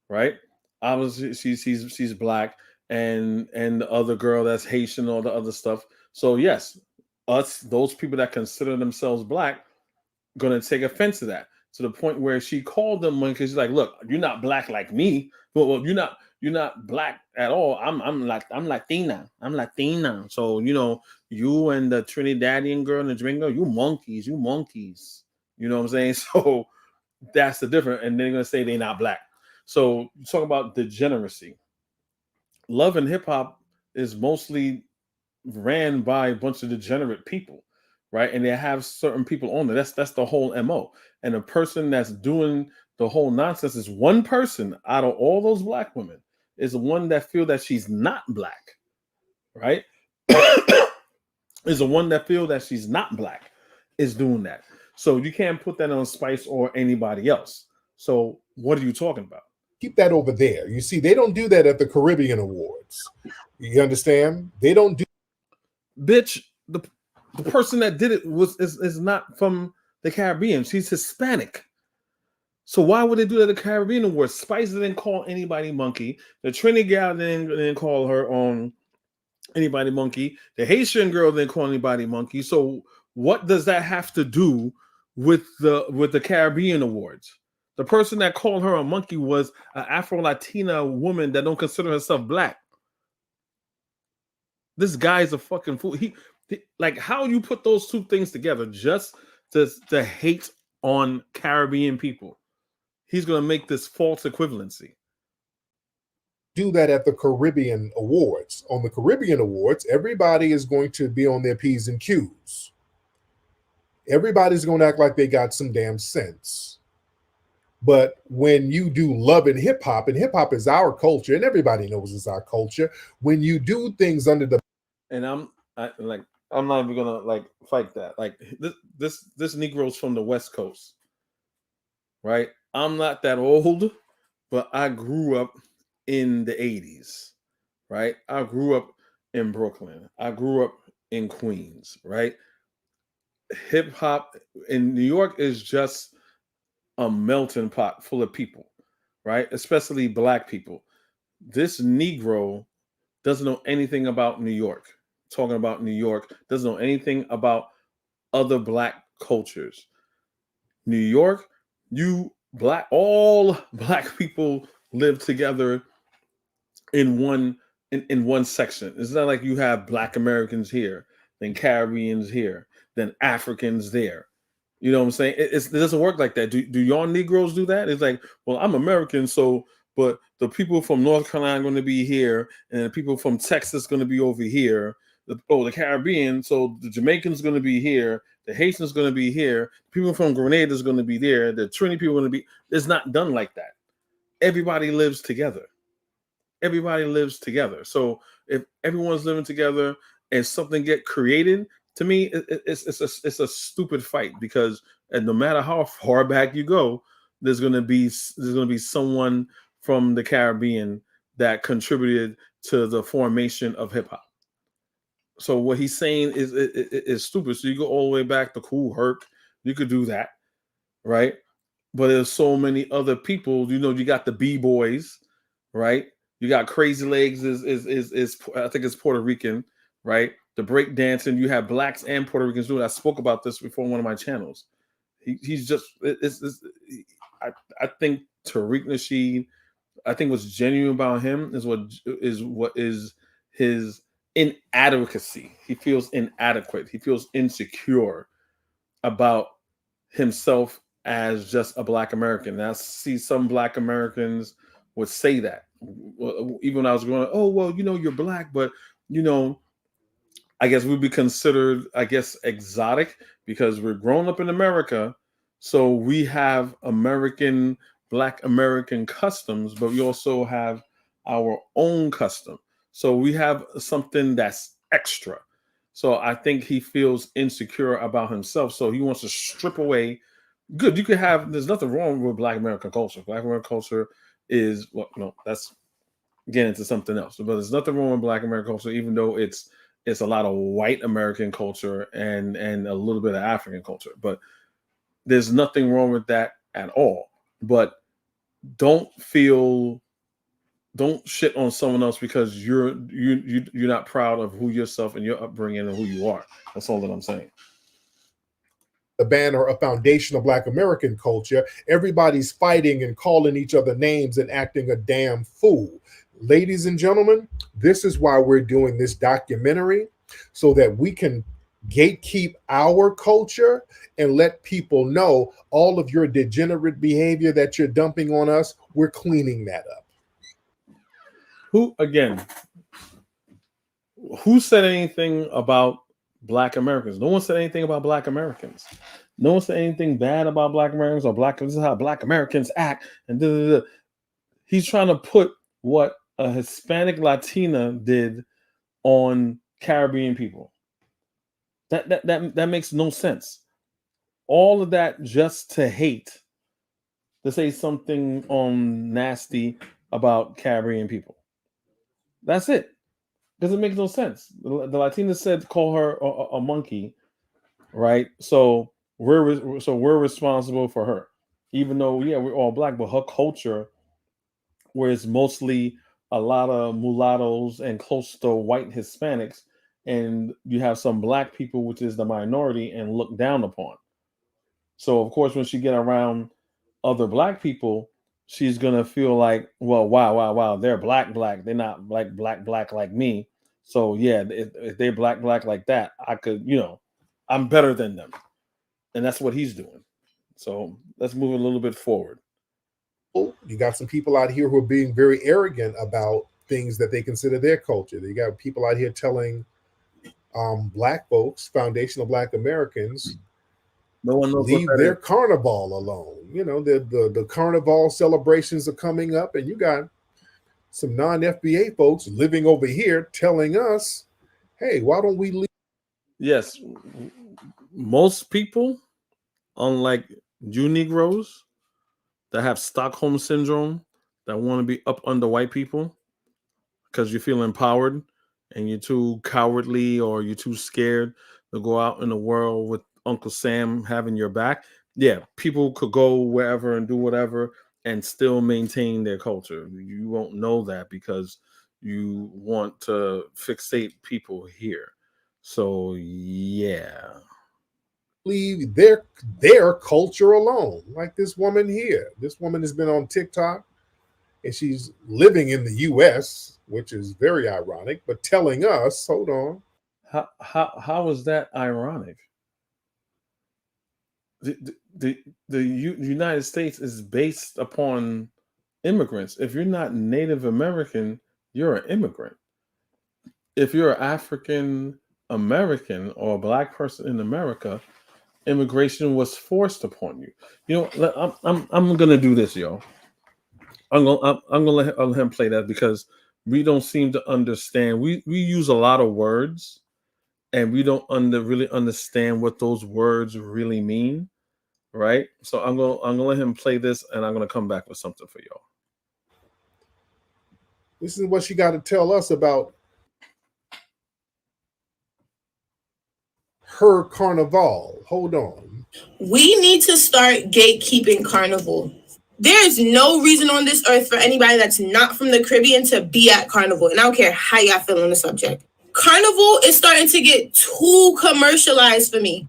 [SPEAKER 2] right? Obviously, she's Black, and the other girl that's Haitian, all the other stuff. So yes, those people that consider themselves Black, gonna take offense to that, to the point where she called them monkeys. She's like, "Look, you're not Black like me. Well, you're not Black at all. I'm Latina. I'm Latina. So you and the Trinidadian girl and the Jamaican, you monkeys. You know what I'm saying? So that's the difference. And they're gonna say they're not Black. So you talk about degeneracy. Love and Hip Hop is mostly ran by a bunch of degenerate people, right? And they have certain people on there. That's the whole MO. And the person that's doing the whole nonsense is one person out of all those Black women, is the one that feel that she's not Black, right? Is the one that feel that she's not Black is doing that. So you can't put that on Spice or anybody else. So what are you talking about?
[SPEAKER 3] Keep that over there. You see, they don't do that at the Caribbean Awards. You understand? They don't do.
[SPEAKER 2] Bitch, the person that did it is not from the Caribbean. She's Hispanic. So why would they do that at the Caribbean Awards? Spice didn't call anybody monkey. The Trinity gal didn't call her anybody monkey. The Haitian girl didn't call anybody monkey. So what does that have to do with the Caribbean Awards? The person that called her a monkey was an Afro-Latina woman that don't consider herself black. This guy's a fucking fool. He like, how you put those two things together just to hate on Caribbean people? He's going to make this false equivalency.
[SPEAKER 3] Do that at the Caribbean Awards. On the Caribbean Awards, everybody is going to be on their P's and Q's. Everybody's going to act like they got some damn sense. But when you do love and hip hop is our culture, and everybody knows it's our culture. When you do things under the,
[SPEAKER 2] and I'm not even gonna like fight that. Like this Negro's from the West Coast, right? I'm not that old, but I grew up in the 80s, right? I grew up in Brooklyn. I grew up in Queens, right? Hip hop in New York is just a melting pot full of people, right? Especially black people. This Negro doesn't know anything about New York. Talking about New York, doesn't know anything about other black cultures. New York, all black people live together in one section. It's not like you have Black Americans here, then Caribbeans here, then Africans there. You know what I'm saying? It doesn't work like that. Do y'all Negroes do that? It's like, well, I'm American, but the people from North Carolina are going to be here, and the people from Texas are going to be over here. The Caribbean, so the Jamaicans going to be here, the Haitians going to be here, people from Grenada is going to be there, the Trinity people are going to be. It's not done like that. Everybody lives together. Everybody lives together. So if everyone's living together and something get created, to me, it's a stupid fight, because no matter how far back you go, there's going to be someone from the Caribbean that contributed to the formation of hip hop. So what he's saying is stupid. So you go all the way back to Kool Herc, you could do that, right? But there's so many other people. You know, you got the B-boys, right? You got Crazy Legs is I think it's Puerto Rican, right? The break dancing, you have blacks and Puerto Ricans doing. I spoke about this before on one of my channels. He's just I think Tariq Nacoon, I think what's genuine about him is what is his inadequacy. He feels inadequate. He feels insecure about himself as just a Black American. And I see some Black Americans would say that. Even when I was going, oh, well, you know, you're Black, but, you know, I guess we'd be considered, exotic because we're grown up in America. So we have Black American customs, but we also have our own custom. So we have something that's extra. So I think he feels insecure about himself. So he wants to strip away. Good. There's nothing wrong with Black American culture. Black American culture is, well, no, that's getting into something else. But there's nothing wrong with Black American culture, even though it's a lot of white American culture and a little bit of African culture. But there's nothing wrong with that at all. But don't shit on someone else because you're not proud of who yourself and your upbringing and who you are. That's all that I'm saying.
[SPEAKER 3] The banner, a foundation of Black American culture, everybody's fighting and calling each other names and acting a damn fool. Ladies and gentlemen, this is why we're doing this documentary, so that we can gatekeep our culture and let people know all of your degenerate behavior that you're dumping on us, we're cleaning that up.
[SPEAKER 2] Who said anything about Black Americans? No one said anything about Black Americans. No one said anything bad about Black Americans or this is how Black Americans act. And he's trying to put what a Hispanic Latina did on Caribbean people. That makes no sense. All of that just to hate, to say something nasty about Caribbean people. That's it. Doesn't make no sense. The Latina said call her a monkey, right? So we're responsible for her. even though yeah we're all black, but her culture, where it's mostly a lot of mulattoes and close to white Hispanics, and you have some black people, which is the minority and looked down upon. So of course, when she get around other black people, she's gonna feel like, well, wow, they're black. They're not like black like me. So yeah, if they're black like that, I could, I'm better than them, and that's what he's doing. So let's move a little bit forward.
[SPEAKER 3] You got some people out here who are being very arrogant about things that they consider their culture. You got people out here telling black folks, foundational black Americans,
[SPEAKER 2] no one knows
[SPEAKER 3] leave their carnival alone. The carnival celebrations are coming up, and you got some non-FBA folks living over here telling us, hey, why don't we leave?
[SPEAKER 2] Yes, most people, unlike you Negroes that have Stockholm syndrome, that want to be up under white people because you feel empowered and you're too cowardly or you're too scared to go out in the world with Uncle Sam having your back. Yeah, people could go wherever and do whatever and still maintain their culture. You won't know that because you want to fixate people here. So yeah,
[SPEAKER 3] leave their culture alone. Like this woman here. This woman has been on TikTok and she's living in the US, which is very ironic, but telling us, hold on.
[SPEAKER 2] How is that ironic? The United States is based upon immigrants. If you're not Native American, you're an immigrant. If you're an African American or a black person in America, immigration was forced upon you. I'm gonna do this, y'all. I'm gonna let him play that because we don't seem to understand. We use a lot of words, and we don't really understand what those words really mean, right? So I'm gonna let him play this, and I'm gonna come back with something for y'all.
[SPEAKER 3] This is what she got to tell us about her carnival. Hold on.
[SPEAKER 11] We need to start gatekeeping carnival. There is no reason on this earth for anybody that's not from the Caribbean to be at carnival. And I don't care how y'all feel on the subject. Carnival is starting to get too commercialized for me.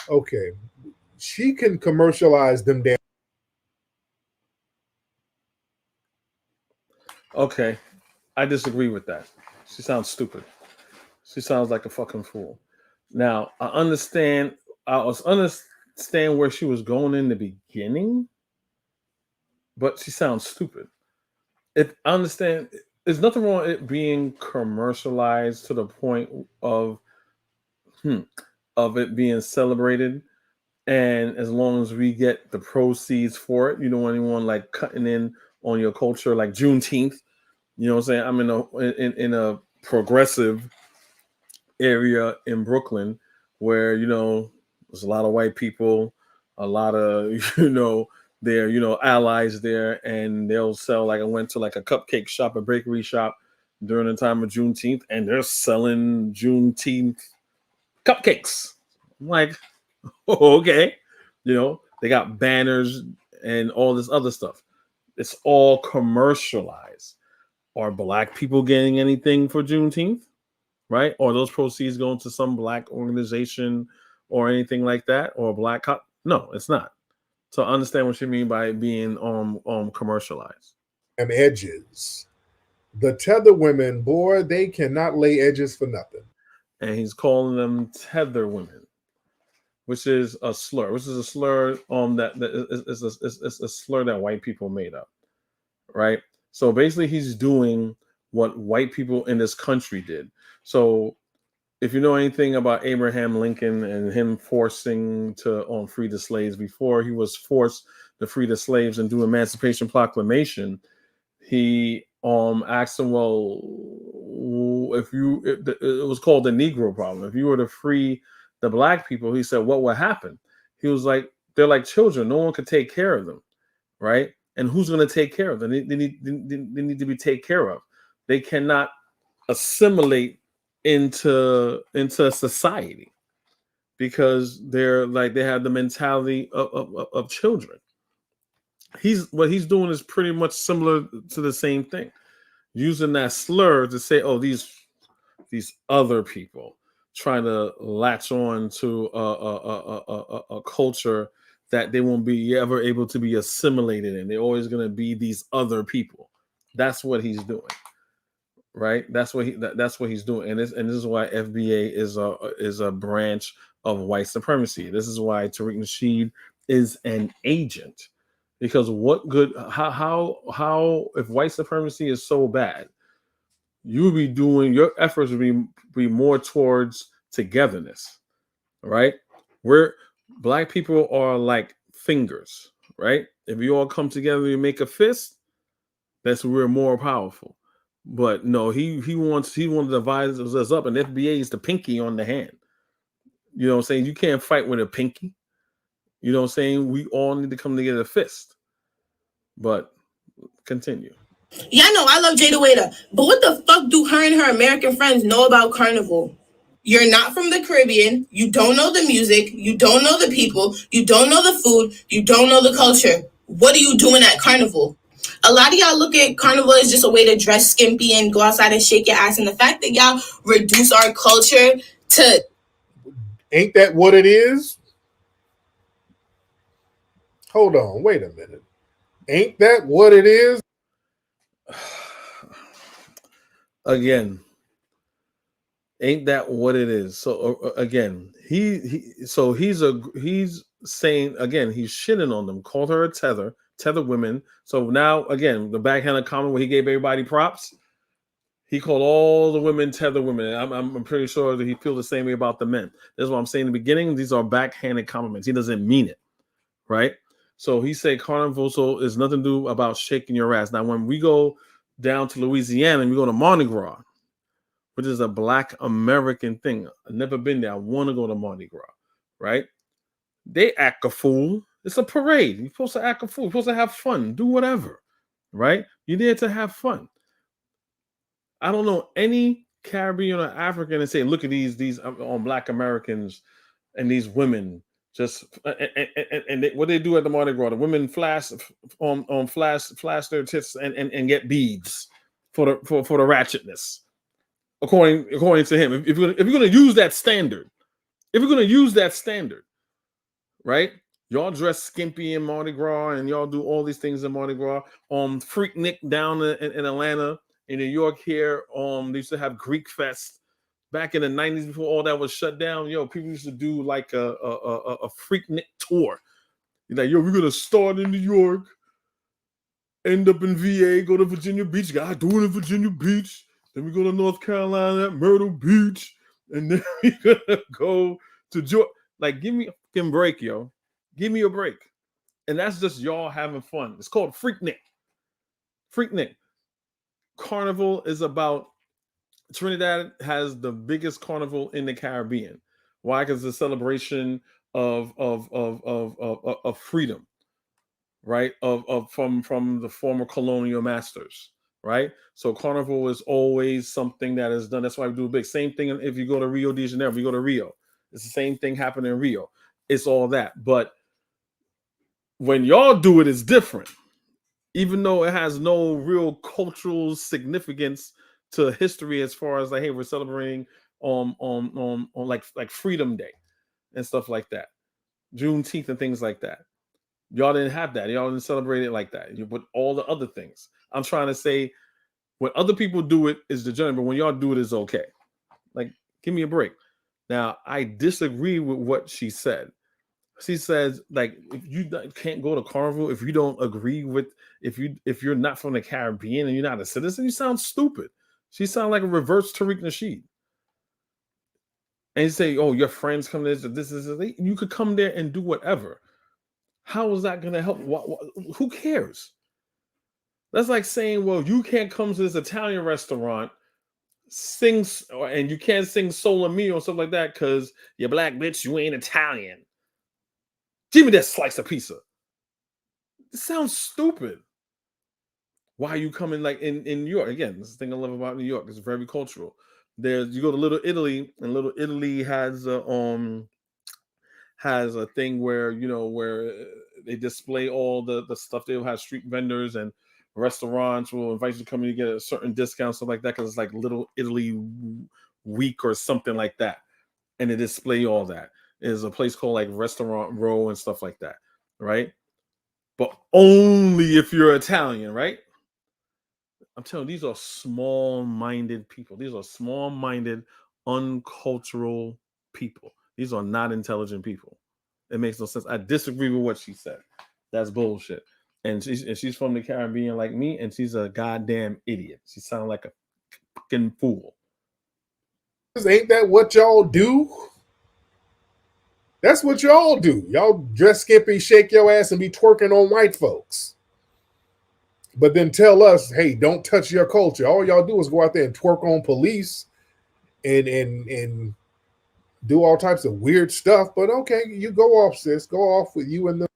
[SPEAKER 3] Okay. She can commercialize them damn.
[SPEAKER 2] Okay. I disagree with that. She sounds stupid. She sounds like a fucking fool. Now, I understand where she was going in the beginning, but she sounds stupid. I understand there's nothing wrong with it being commercialized to the point of it being celebrated, and as long as we get the proceeds for it, you don't want anyone like cutting in on your culture, like Juneteenth. You know what I'm saying? I'm in a progressive area in Brooklyn where there's a lot of white people, a lot of their allies there, and they'll sell. Like I went to like a cupcake shop, a bakery shop during the time of Juneteenth, and they're selling Juneteenth cupcakes. I'm like, oh, okay, they got banners and all this other stuff. It's all commercialized. Are black people getting anything for Juneteenth? Right? Or those proceeds going to some black organization or anything like that, or a black cop? No, it's not. So I understand what you mean by being commercialized.
[SPEAKER 3] Edges. The tether women, boy, they cannot lay edges for nothing.
[SPEAKER 2] And he's calling them tether women, which is a slur. Which is a slur that is a slur that white people made up, right? So basically, he's doing what white people in this country did. So if you know anything about Abraham Lincoln and him forcing to free the slaves, before he was forced to free the slaves and do Emancipation Proclamation, he asked them, well, it was called the Negro problem. If you were to free the black people, he said, what would happen? He was like, they're like children. No one could take care of them, right? And who's going to take care of them? They need to be taken care of. They cannot assimilate into society because they're like, they have the mentality of children, what he's doing is pretty much similar to the same thing, using that slur to say, "Oh, these other people," trying to latch on to a culture that they won't be ever able to be assimilated in. They're always going to be these other people. That's what he's doing, right? That's what he's doing, and this is why FBA is a branch of white supremacy. This is why Tariq Nasheed is an agent, because what good? How if white supremacy is so bad, you would be doing your efforts would be more towards togetherness, right? Where black people are like fingers, right? If you all come together and make a fist, that's where we're more powerful. But no, he wants to divide us up, and FBA is the pinky on the hand. You know what I'm saying? You can't fight with a pinky. You know what I'm saying? We all need to come together fist. But continue.
[SPEAKER 11] Yeah, I know. I love Jada Waiter. But what the fuck do her and her American friends know about Carnival? You're not from the Caribbean. You don't know the music. You don't know the people. You don't know the food. You don't know the culture. What are you doing at Carnival? A lot of y'all look at Carnival as just a way to dress skimpy and go outside and shake your ass. And the fact that y'all reduce our culture to...
[SPEAKER 3] Ain't that what it is? Hold on. Wait a minute. Ain't that what it is?
[SPEAKER 2] Again, ain't that what it is? So again, he's saying again, he's shitting on them, called her a tether women. So now again, the backhanded comment where he gave everybody props, he called all the women tether women. I'm pretty sure that he feels the same way about the men. That's what I'm saying in the beginning. These are backhanded compliments. He doesn't mean it, right? So he said Carnival so is nothing to do about shaking your ass. Now, when we go down to Louisiana and we go to Mardi Gras, which is a Black American thing. I've never been there. I want to go to Mardi Gras, right? They act a fool. It's a parade. You're supposed to act a fool. You're supposed to have fun. Do whatever, right? You're there to have fun. I don't know any Caribbean or African and say, look at these on Black Americans and these women. Just and what they do at the Mardi Gras, the women flash their tits and get beads for the ratchetness. According to him, if you're going to use that standard, right? Y'all dress skimpy in Mardi Gras and y'all do all these things in Mardi Gras. Freaknik down in Atlanta, in New York here, they used to have Greek Fest back in the 90s before all that was shut down. Yo, people used to do like a Freaknik tour. You're like, yo, we're going to start in New York, end up in VA, go to Virginia Beach. Got do it in Virginia Beach. Then we go to North Carolina at Myrtle Beach, and then we're gonna go to Georgia. Like, give me a fucking break, yo. Give me a break. And that's just y'all having fun. It's called Freaknik. Freaknik. Carnival is about Trinidad has the biggest carnival in the Caribbean. Why? Because it's a celebration of freedom, right? From the former colonial masters. Right, so Carnival is always something that is done. That's why we do a big same thing. If you go to Rio de Janeiro, if you go to Rio, it's the same thing happening in Rio. It's all that, but when y'all do it, it's different. Even though it has no real cultural significance to history, as far as like, hey, we're celebrating on like Freedom Day and stuff like that, Juneteenth and things like that. Y'all didn't have that. Y'all didn't celebrate it like that. With all the other things. I'm trying to say, when other people do it is degenerate, but when y'all do it, it's okay. Like, give me a break. Now, I disagree with what she said. She says, like, if you can't go to Carnival, if you don't agree with, if you're not from the Caribbean and you're not a citizen, you sound stupid. She sounds like a reverse Tariq Nasheed. And you say, oh, your friends come there, this is you could come there and do whatever. How is that going to help? Who cares? That's like saying, well, you can't come to this Italian restaurant, and you can't sing Solo Mio or stuff like that because you're black, bitch, you ain't Italian. Give me that slice of pizza. It sounds stupid. Why are you coming like in New York? Again, this is the thing I love about New York. It's very cultural. You go to Little Italy, and Little Italy has a thing where, where they display all the stuff. They'll have street vendors and restaurants will invite you to come in to get a certain discount, stuff like that, because it's like Little Italy Week or something like that. And they display all that. There's a place called like Restaurant Row and stuff like that, right? But only if you're Italian, right? I'm telling you, these are small-minded people. These are small-minded, uncultural people. These are not intelligent people. It makes no sense. I disagree with what she said. That's bullshit. And she's from the Caribbean like me, and she's a goddamn idiot. She sounds like a fucking fool.
[SPEAKER 3] Ain't that what y'all do? That's what y'all do. Y'all dress skimpy, shake your ass, and be twerking on white folks. But then tell us, hey, don't touch your culture. All y'all do is go out there and twerk on police and do all types of weird stuff. But okay, you go off, sis. Go off with you and the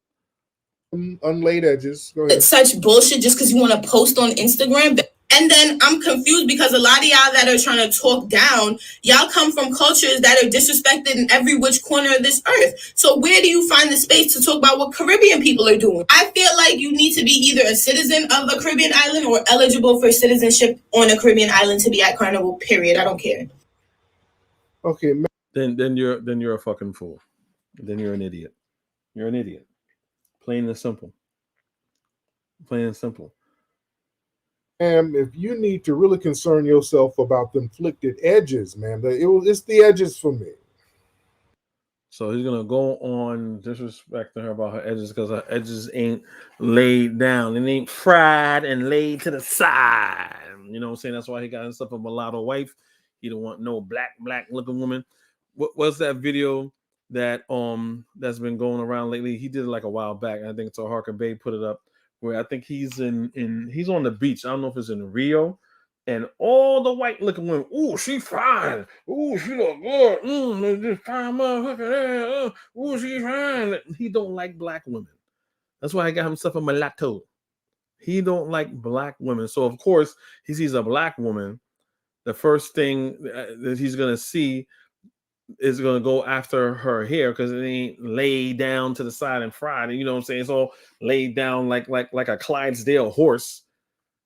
[SPEAKER 3] unlaid edges. Go ahead.
[SPEAKER 11] It's such bullshit just because you want to post on Instagram. And then I'm confused because a lot of y'all that are trying to talk down, y'all come from cultures that are disrespected in every which corner of this earth. So where do you find the space to talk about what Caribbean people are doing? I feel like you need to be either a citizen of a Caribbean island or eligible for citizenship on a Caribbean island to be at Carnival, period. I don't care.
[SPEAKER 3] Okay.
[SPEAKER 2] Then you're a fucking fool. Then you're an idiot. You're an idiot. Plain and simple. Plain and simple.
[SPEAKER 3] And if you need to really concern yourself about the inflicted edges, man, it's the edges for me.
[SPEAKER 2] So he's gonna go on disrespecting her about her edges because her edges ain't laid down. It ain't fried and laid to the side. You know what I'm saying? That's why he got himself a mulatto wife. He don't want no black looking woman. What was that video that that's been going around lately? He did it like a while back. I think Tariq Bay put it up. Where I think he's he's on the beach. I don't know if it's in Rio, and all the white looking women. Ooh, she fine. Ooh, she look good. This fine motherfucker. Ooh, she fine. He don't like black women. That's why I got himself a mulatto. He don't like black women. So of course he sees a black woman. The first thing that he's gonna see is going to go after her hair because it ain't laid down to the side and fried. And you know what I'm saying? It's all laid down like a Clydesdale horse.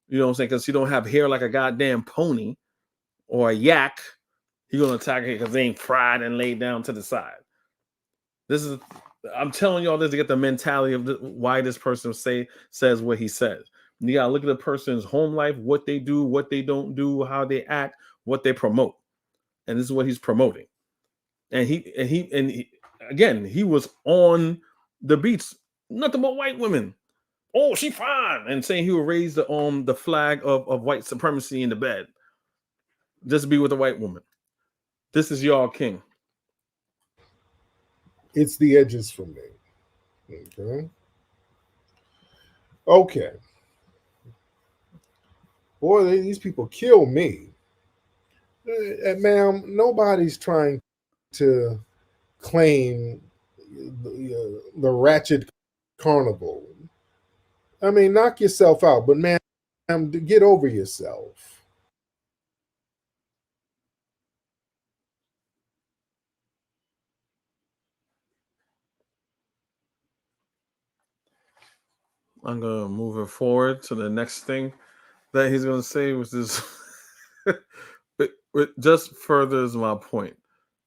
[SPEAKER 2] You know what I'm saying? Because she don't have hair like a goddamn pony or a yak. He's going to attack her because they ain't fried and laid down to the side. I'm telling y'all this to get the mentality of why this person says what he says. You got to look at the person's home life, what they do, what they don't do, how they act, what they promote. And this is what he's promoting. And he again, he was on the beach, nothing but white women. Oh, she fine, and saying he would raise the flag of white supremacy in the bed, just to be with a white woman. This is y'all king.
[SPEAKER 3] It's the edges for me. Okay. Boy, these people kill me. Ma'am, nobody's trying to claim the ratchet carnival. I mean, knock yourself out, but man, get over yourself.
[SPEAKER 2] I'm gonna move it forward to the next thing that he's gonna say, which is it just furthers my point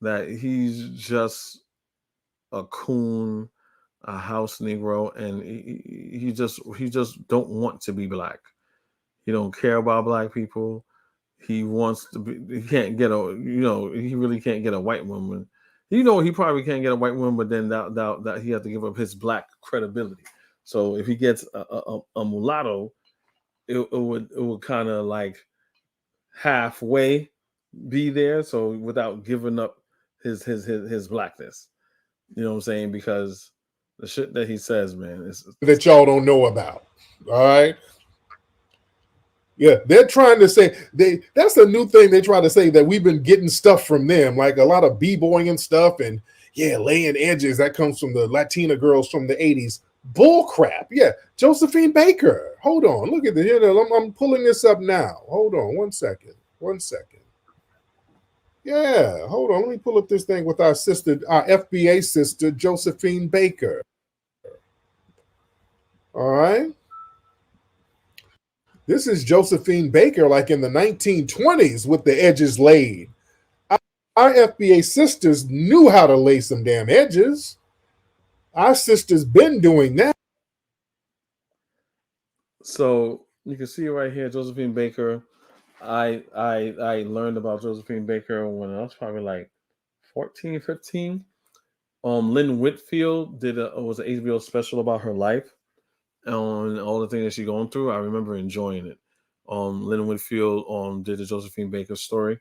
[SPEAKER 2] that he's just a coon, a house Negro, and he just don't want to be black. He don't care about black people. He wants to be. He can't get he really can't get a white woman. He probably can't get a white woman, but then that he has to give up his black credibility. So if he gets a mulatto, it would kind of like halfway be there. So without giving up his blackness. You know what I'm saying? Because the shit that he says, man, is
[SPEAKER 3] that y'all don't know about. All right. Yeah, they're trying to say that's a new thing they try to say, that we've been getting stuff from them, like a lot of b-boying and stuff, and laying edges that comes from the Latina girls from the 80s. Bull crap. Yeah, Josephine Baker. Hold on, look at this. I'm pulling this up now. Hold on, one second. Yeah, hold on. Let me pull up this thing with our FBA sister, Josephine Baker. All right. This is Josephine Baker, like in the 1920s, with the edges laid. Our FBA sisters knew how to lay some damn edges. Our sisters been doing that.
[SPEAKER 2] So you can see right here, Josephine Baker. I learned about Josephine Baker when I was probably like 14, 15. Lynn Whitfield was an HBO special about her life on all the things that she's going through. I remember enjoying it. Lynn Whitfield did the Josephine Baker story.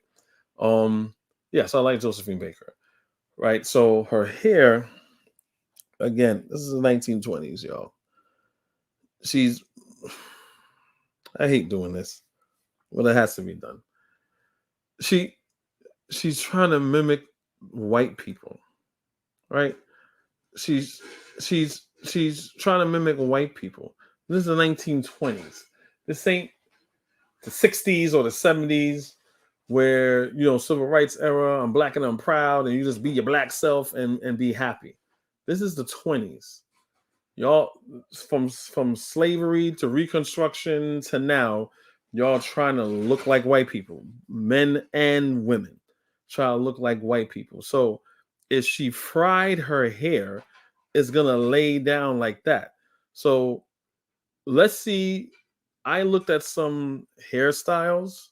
[SPEAKER 2] Yes, I like Josephine Baker. Right. So her hair, again, this is the 1920s, y'all. I hate doing this, but it has to be done. She's trying to mimic white people, right? She's trying to mimic white people. This is the 1920s. This ain't the 60s or the 70s where, civil rights era, I'm black and I'm proud, and you just be your black self and be happy. This is the 20s. Y'all, from slavery to Reconstruction to now, y'all trying to look like white people, men and women, try to look like white people. So if she fried her hair, it's gonna lay down like that. So let's see. I looked at some hairstyles,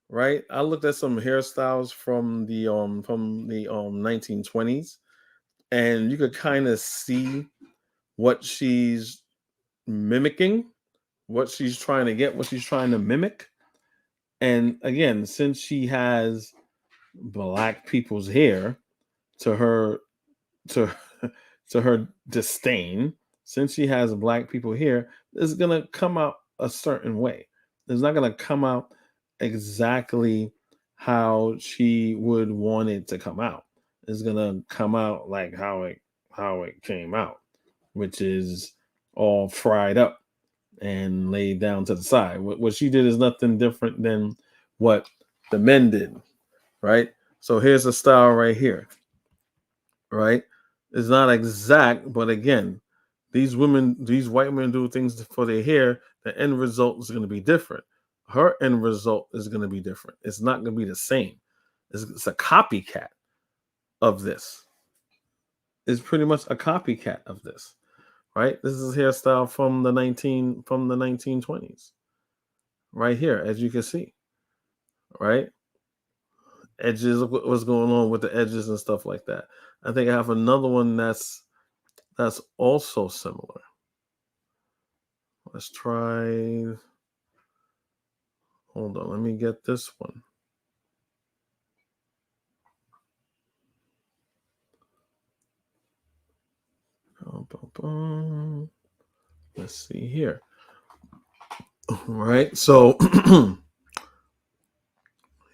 [SPEAKER 2] right? I looked at some hairstyles from the 1920s, and you could kind of see what she's mimicking, what she's trying to get, what she's trying to mimic. And again, since she has black people's hair to her to to her disdain, since she has black people here, it's gonna come out a certain way. It's not gonna come out exactly how she would want it to come out. It's gonna come out like how it came out, which is all fried up and laid down to the side. What she did is nothing different than what the men did, right? So here's a style right here, right? It's not exact, but again, these white women do things for their hair. The end result is going to be different. Her end result is going to be different. It's not going to be the same. It's a copycat of this. It's pretty much a copycat of this, right? This is a hairstyle from the 1920s, right here, as you can see, right? Edges, what's going on with the edges and stuff like that. I think I have another one that's also similar. Let's try. Hold on, let me get this one. Let's see here. All right, so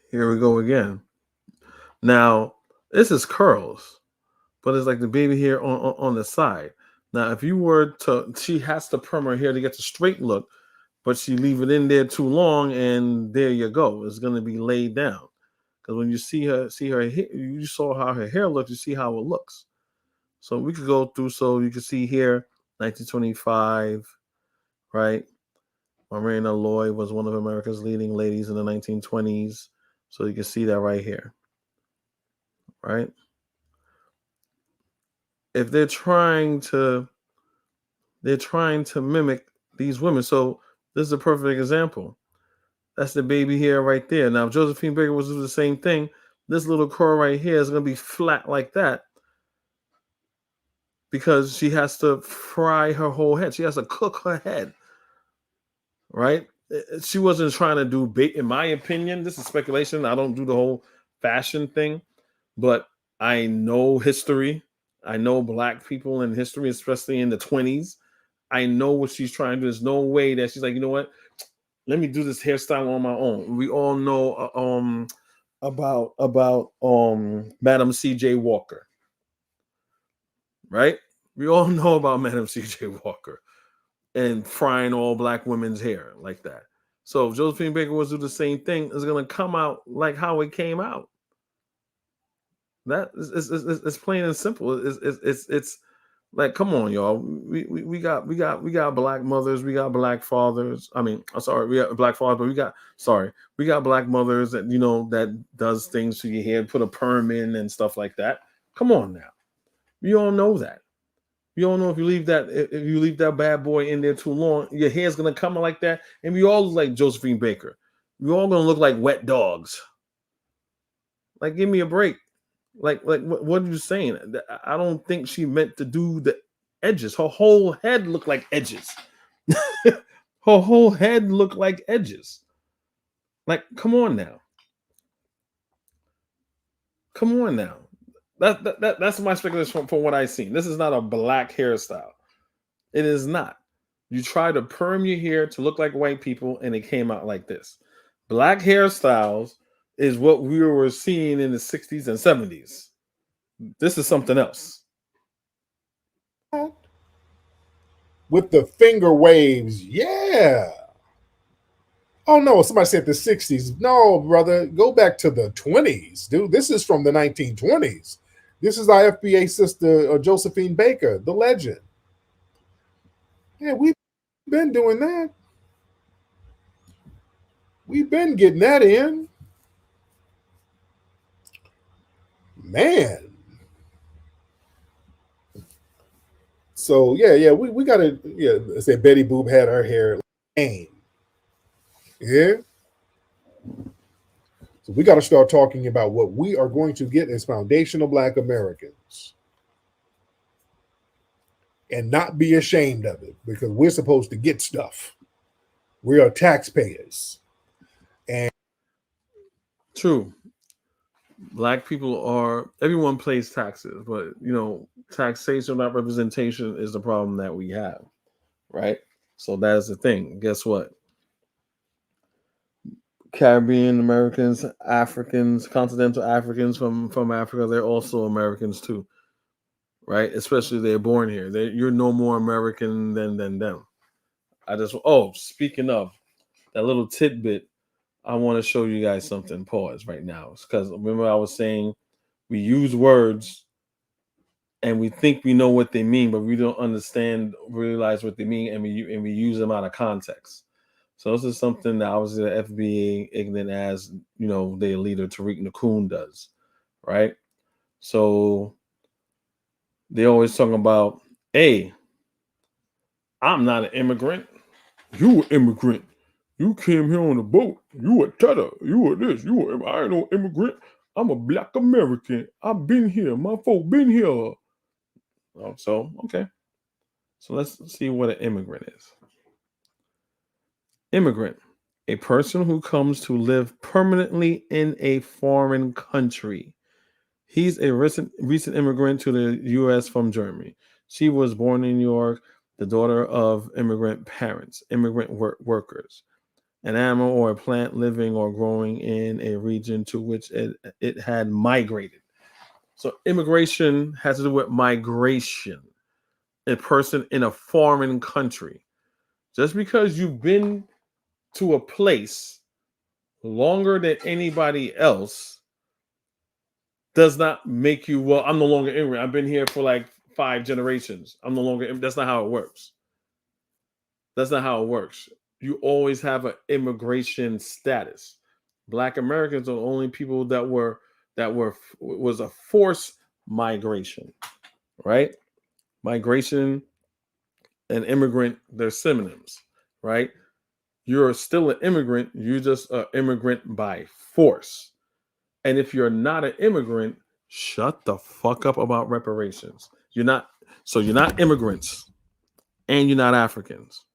[SPEAKER 2] here we go again. Now, this is curls, but it's like the baby hair on the side. Now, if you were to, she has to perm her hair to get the straight look, but she leave it in there too long, and there you go. It's going to be laid down. Because when you see her hair, you saw how her hair looks, you see how it looks. So we could go through, so you can see here, 1925, right? Marina Lloyd was one of America's leading ladies in the 1920s. So you can see that right here, right? If they're trying to mimic these women. So this is a perfect example. That's the baby hair right there. Now, if Josephine Baker was doing the same thing, this little curl right here is going to be flat like that because she has to fry her whole head. She has to cook her head, right? She wasn't trying to do bait. In my opinion, this is speculation. I don't do the whole fashion thing, but I know history. I know black people in history, especially in the 20s. I know what she's trying to do. There's no way that she's like, you know what? Let me do this hairstyle on my own. We all know about Madam C.J. Walker, right? We all know about Madam C.J. Walker and frying all black women's hair like that. So if Josephine Baker was to do the same thing, it's going to come out like how it came out. That is plain and simple. Like, come on, y'all. We got black mothers, we got black fathers. I mean, I'm sorry, we got black fathers, but we got black mothers that that does things to your hair, put a perm in and stuff like that. Come on now. You all know that. You don't know if you leave that bad boy in there too long, your hair's gonna come like that, and we all look like Josephine Baker. We all gonna look like wet dogs. Like, give me a break. Like what are you saying? I don't think she meant to do the edges. Her whole head looked like edges. Her whole head looked like edges. Like, come on now. Come on now. That's my speculation from what I've seen. This is not a black hairstyle. It is not. You try to perm your hair to look like white people, and it came out like this. Black hairstyles is what we were seeing in the 60s and 70s. This is something else.
[SPEAKER 3] With the finger waves, yeah. Oh no, somebody said the 60s. No, brother, go back to the 20s, dude. This is from the 1920s. This is our FBA sister, Josephine Baker, the legend. Yeah, we've been doing that. We've been getting that in. Man. So yeah, we gotta say Betty Boop had her hair like yeah. So we got to start talking about what we are going to get as foundational Black Americans and not be ashamed of it, because we're supposed to get stuff. We are taxpayers. And
[SPEAKER 2] true. Black people everyone pays taxes, but taxation without representation is the problem that we have, right? So that is the thing. Guess what? Caribbean Americans, Africans, continental Africans from Africa, they're also Americans too, right? Especially they're born here. You're no more American than them. Speaking of that little tidbit, I want to show you guys something. Pause right now, because remember I was saying we use words and we think we know what they mean, but we don't realize what they mean, and we use them out of context. So this is something that obviously the FBA, ignorant as their leader Tariq Nacoon does, right? So they always talking about, hey, I'm not an immigrant. You an immigrant. You came here on a boat. You a tether. You a this. I ain't no immigrant. I'm a Black American. I've been here. My folk been here. Okay. So let's see what an immigrant is. Immigrant, a person who comes to live permanently in a foreign country. He's a recent immigrant to the U.S. from Germany. She was born in New York, the daughter of immigrant parents, immigrant workers. An animal or a plant living or growing in a region to which it had migrated. So immigration has to do with migration. A person in a foreign country. Just because you've been to a place longer than anybody else does not make you, well, I'm no longer immigrant. I've been here for like 5 generations. I'm no longer, that's not how it works. That's not how it works. You always have an immigration status. Black Americans are the only people that was a forced migration, right? Migration and immigrant, they're synonyms, right? You're still an immigrant. You're just an immigrant by force. And if you're not an immigrant, shut the fuck up about reparations. You're not immigrants, and you're not Africans.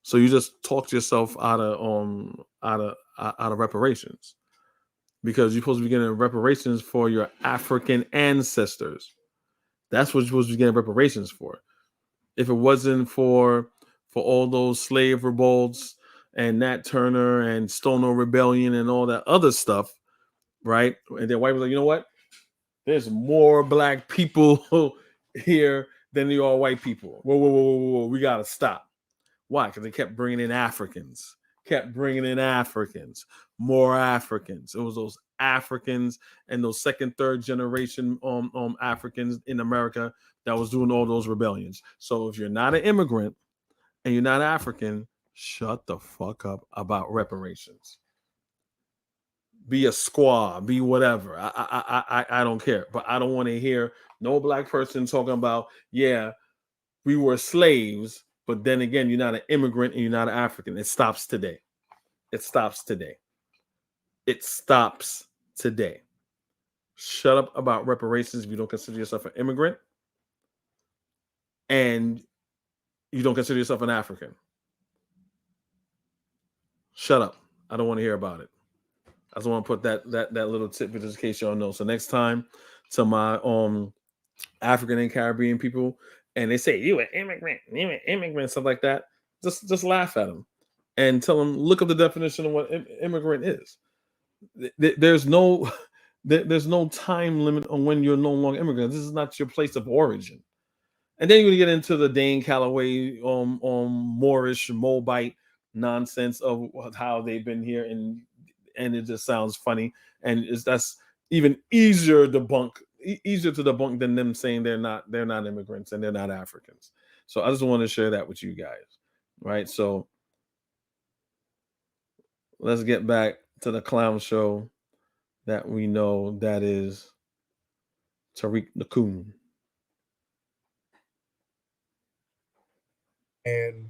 [SPEAKER 2] So you just talked yourself out of reparations, because you're supposed to be getting reparations for your African ancestors. That's what you're supposed to be getting reparations for. If it wasn't for all those slave revolts and Nat Turner and Stonewall Rebellion and all that other stuff, right? And then white was like, you know what? There's more black people here than there are white people. Whoa. We got to stop. Why? Because they kept bringing in Africans. kept bringing in Africans, more Africans. It was those Africans and those second, third generation Africans in America that was doing all those rebellions. So if you're not an immigrant and you're not African, shut the fuck up about reparations. Be a squaw, be whatever. I don't care. But I don't want to hear no black person talking about, yeah, we were slaves, but then again, you're not an immigrant and you're not an African. It stops today. It stops today. It stops today. Shut up about reparations if you don't consider yourself an immigrant and you don't consider yourself an African. Shut up. I don't want to hear about it. I just want to put that little tip just in case y'all know. So next time to my African and Caribbean people, and they say you an immigrant, stuff like that, just laugh at them and tell them look up the definition of what immigrant is. There's no time limit on when you're no longer immigrant. This is not your place of origin. And then you're gonna get into the Dane Calloway, Moorish, Moabite nonsense of how they've been here, and it just sounds funny, and that's even easier to debunk than them saying they're not immigrants and they're not Africans. So I just want to share that with you guys, right? So let's get back to the clown show that we know that is Tariq Nacoon.
[SPEAKER 3] And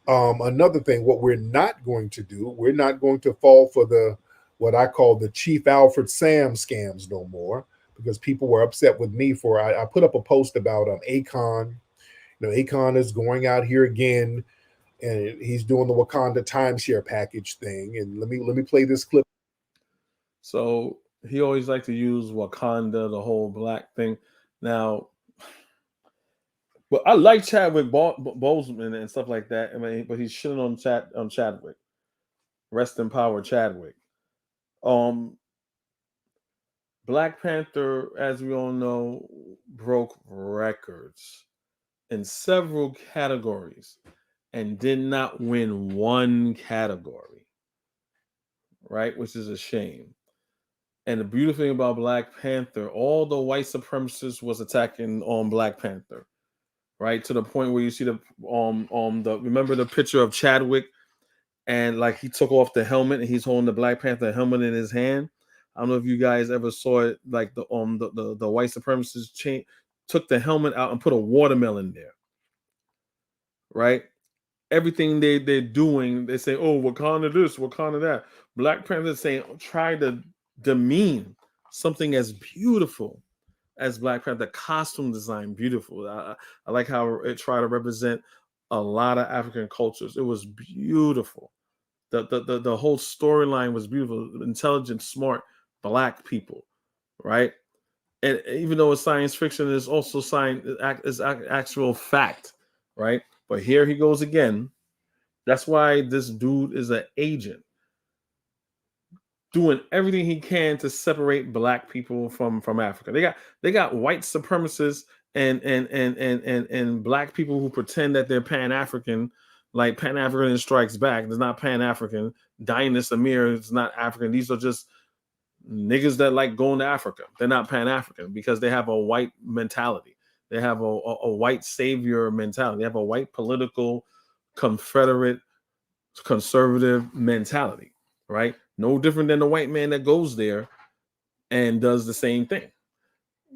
[SPEAKER 3] another thing, what we're not going to do, we're not going to fall for what I call the Chief Alfred Sam scams no more, because people were upset with me for I put up a post about Akon. You know, Akon is going out here again, and he's doing the Wakanda timeshare package thing. And let me play this clip.
[SPEAKER 2] So he always liked to use Wakanda, the whole black thing. Now, but I like Chadwick Boseman and stuff like that. I mean, but he's shitting on Chadwick. Rest in power, Chadwick. Black Panther, as we all know, broke records in several categories and did not win one category, right? Which is a shame. And the beautiful thing about Black Panther, all the white supremacists was attacking on Black Panther, right? To the point where you see the remember the picture of Chadwick, and like he took off the helmet and he's holding the Black Panther helmet in his hand. I don't know if you guys ever saw it. Like the white supremacists took the helmet out and put a watermelon there, right? Everything they're doing, they say, "Oh, Wakanda this, Wakanda that." Black Panther saying, try to demean something as beautiful as Black Panther. The costume design, beautiful. I like how it tried to represent a lot of African cultures. It was beautiful. The whole storyline was beautiful. Intelligent, smart Black people, right? And even though it's science fiction, it's also actual fact, right? But here he goes again. That's why this dude is an agent, doing everything he can to separate Black people from Africa. They got white supremacists and Black people who pretend that they're Pan-African, like Pan-African Strikes Back. It's not Pan-African. Dinah Amir is not African. These are just niggas that like going to Africa. They're not Pan-African because they have a white mentality. They have a white savior mentality. They have a white political Confederate conservative mentality, right? No different than the white man that goes there and does the same thing.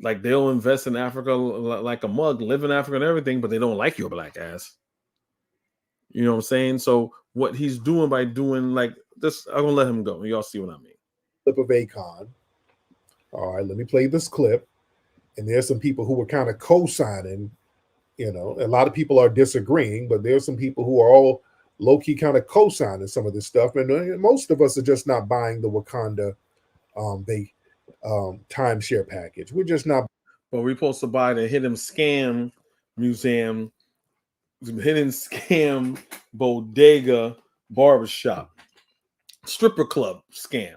[SPEAKER 2] Like they'll invest in Africa like a mug, live in Africa and everything, but they don't like your Black ass. You know what I'm saying? So what he's doing by doing like this, I'm gonna let him go. Y'all see what I mean.
[SPEAKER 3] Clip of Akon. All right, let me play this clip. And there's some people who were kind of co-signing. You know, a lot of people are disagreeing, but there's some people who are all low-key kind of co-signing some of this stuff. And most of us are just not buying the Wakanda timeshare package. We're just not.
[SPEAKER 2] But we're supposed to buy the Hidden Scam Museum, Hidden Scam Bodega Barbershop, stripper club scam,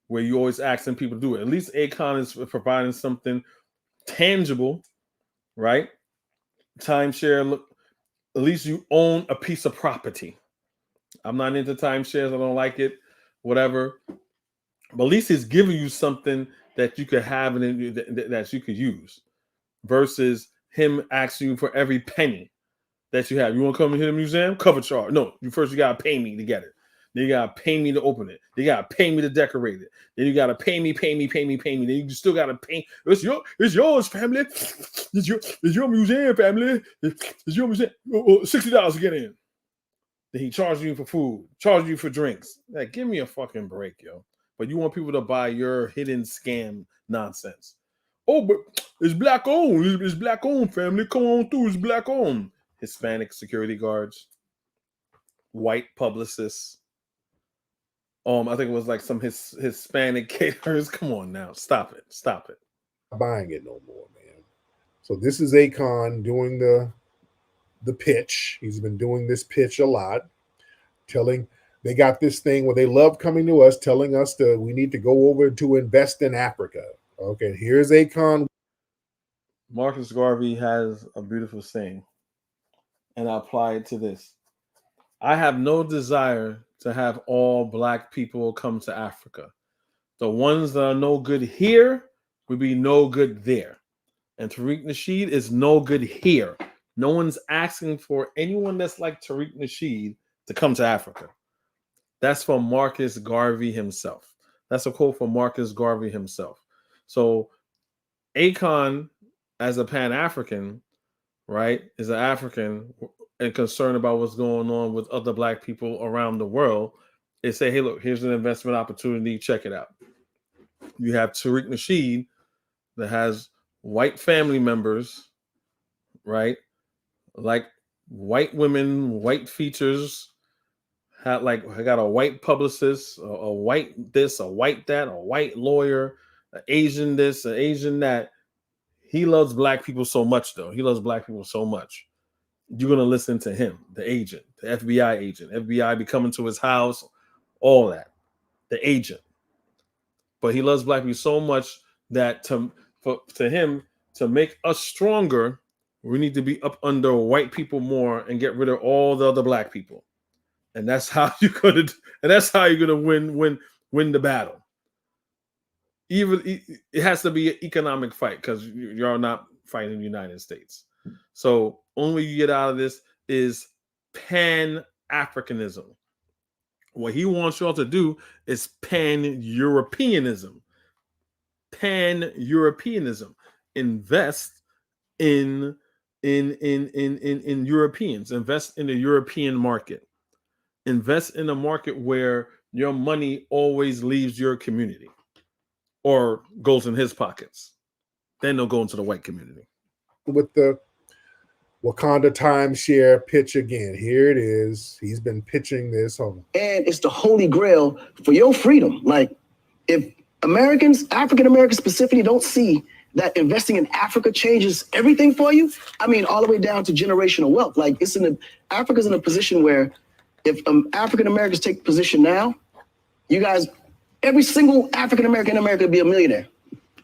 [SPEAKER 2] where you always asking people to do it. At least Akon is providing something tangible, right? Timeshare, look, at least you own a piece of property. I'm not into timeshares. I don't like it. Whatever. But at least it's giving you something that you could have and that you could use, versus him asking you for every penny that you have. You want to come into the museum? Cover charge. No, you gotta pay me to get it. Then you gotta pay me to open it. Then you gotta pay me to decorate it. Then you gotta pay me. Then you still gotta pay. It's yours, family. It's your museum, family. It's your museum. $60 to get in. Then he charges you for food, charges you for drinks. Like, give me a fucking break, yo. But you want people to buy your hidden scam nonsense. Oh, but it's black owned. It's black owned, family. Come on through. It's black owned. Hispanic security guards, white publicists. I think it was like some Hispanic caterers. Come on now, stop it.
[SPEAKER 3] Not buying it no more, man. So this is Akon doing the pitch. He's been doing this pitch a lot, they got this thing where they love coming to us, telling us we need to go over to invest in Africa. Okay, here's Akon.
[SPEAKER 2] Marcus Garvey has a beautiful saying, and I apply it to this. I have no desire to have all black people come to Africa. The ones that are no good here would be no good there. And Tariq Nasheed is no good here. No one's asking for anyone that's like Tariq Nasheed to come to Africa. That's from Marcus Garvey himself. That's a quote from Marcus Garvey himself. So Akon, as a Pan-African, right, is an African and concerned about what's going on with other black people around the world, they say, hey, look, here's an investment opportunity. Check it out. You have Tariq Nasheed that has white family members, right? Like white women, white features, I got a white publicist, a white this, a white that, a white lawyer, an Asian this, an Asian that. He loves black people so much, though. He loves black people so much. You're going to listen to him, the agent, the FBI agent. FBI be coming to his house, all that. The agent. But he loves black people so much that to him, to make us stronger, we need to be up under white people more and get rid of all the other black people. And that's how you're gonna win the battle. Even it has to be an economic fight because you're not fighting the United States. So only way you get out of this is Pan-Africanism. What he wants y'all to do is Pan-Europeanism. Pan-Europeanism. Invest in Europeans. Invest in the European market. Invest in a market where your money always leaves your community or goes in his pockets. Then they'll go into the white community.
[SPEAKER 3] With the Wakanda timeshare pitch again. Here it is. He's been pitching this home.
[SPEAKER 12] And it's the holy grail for your freedom. Like, if African Americans specifically, don't see that investing in Africa changes everything for you, I mean, all the way down to generational wealth. Like, Africa's in a position where if African Americans take position now, you guys, every single African American in America would be a millionaire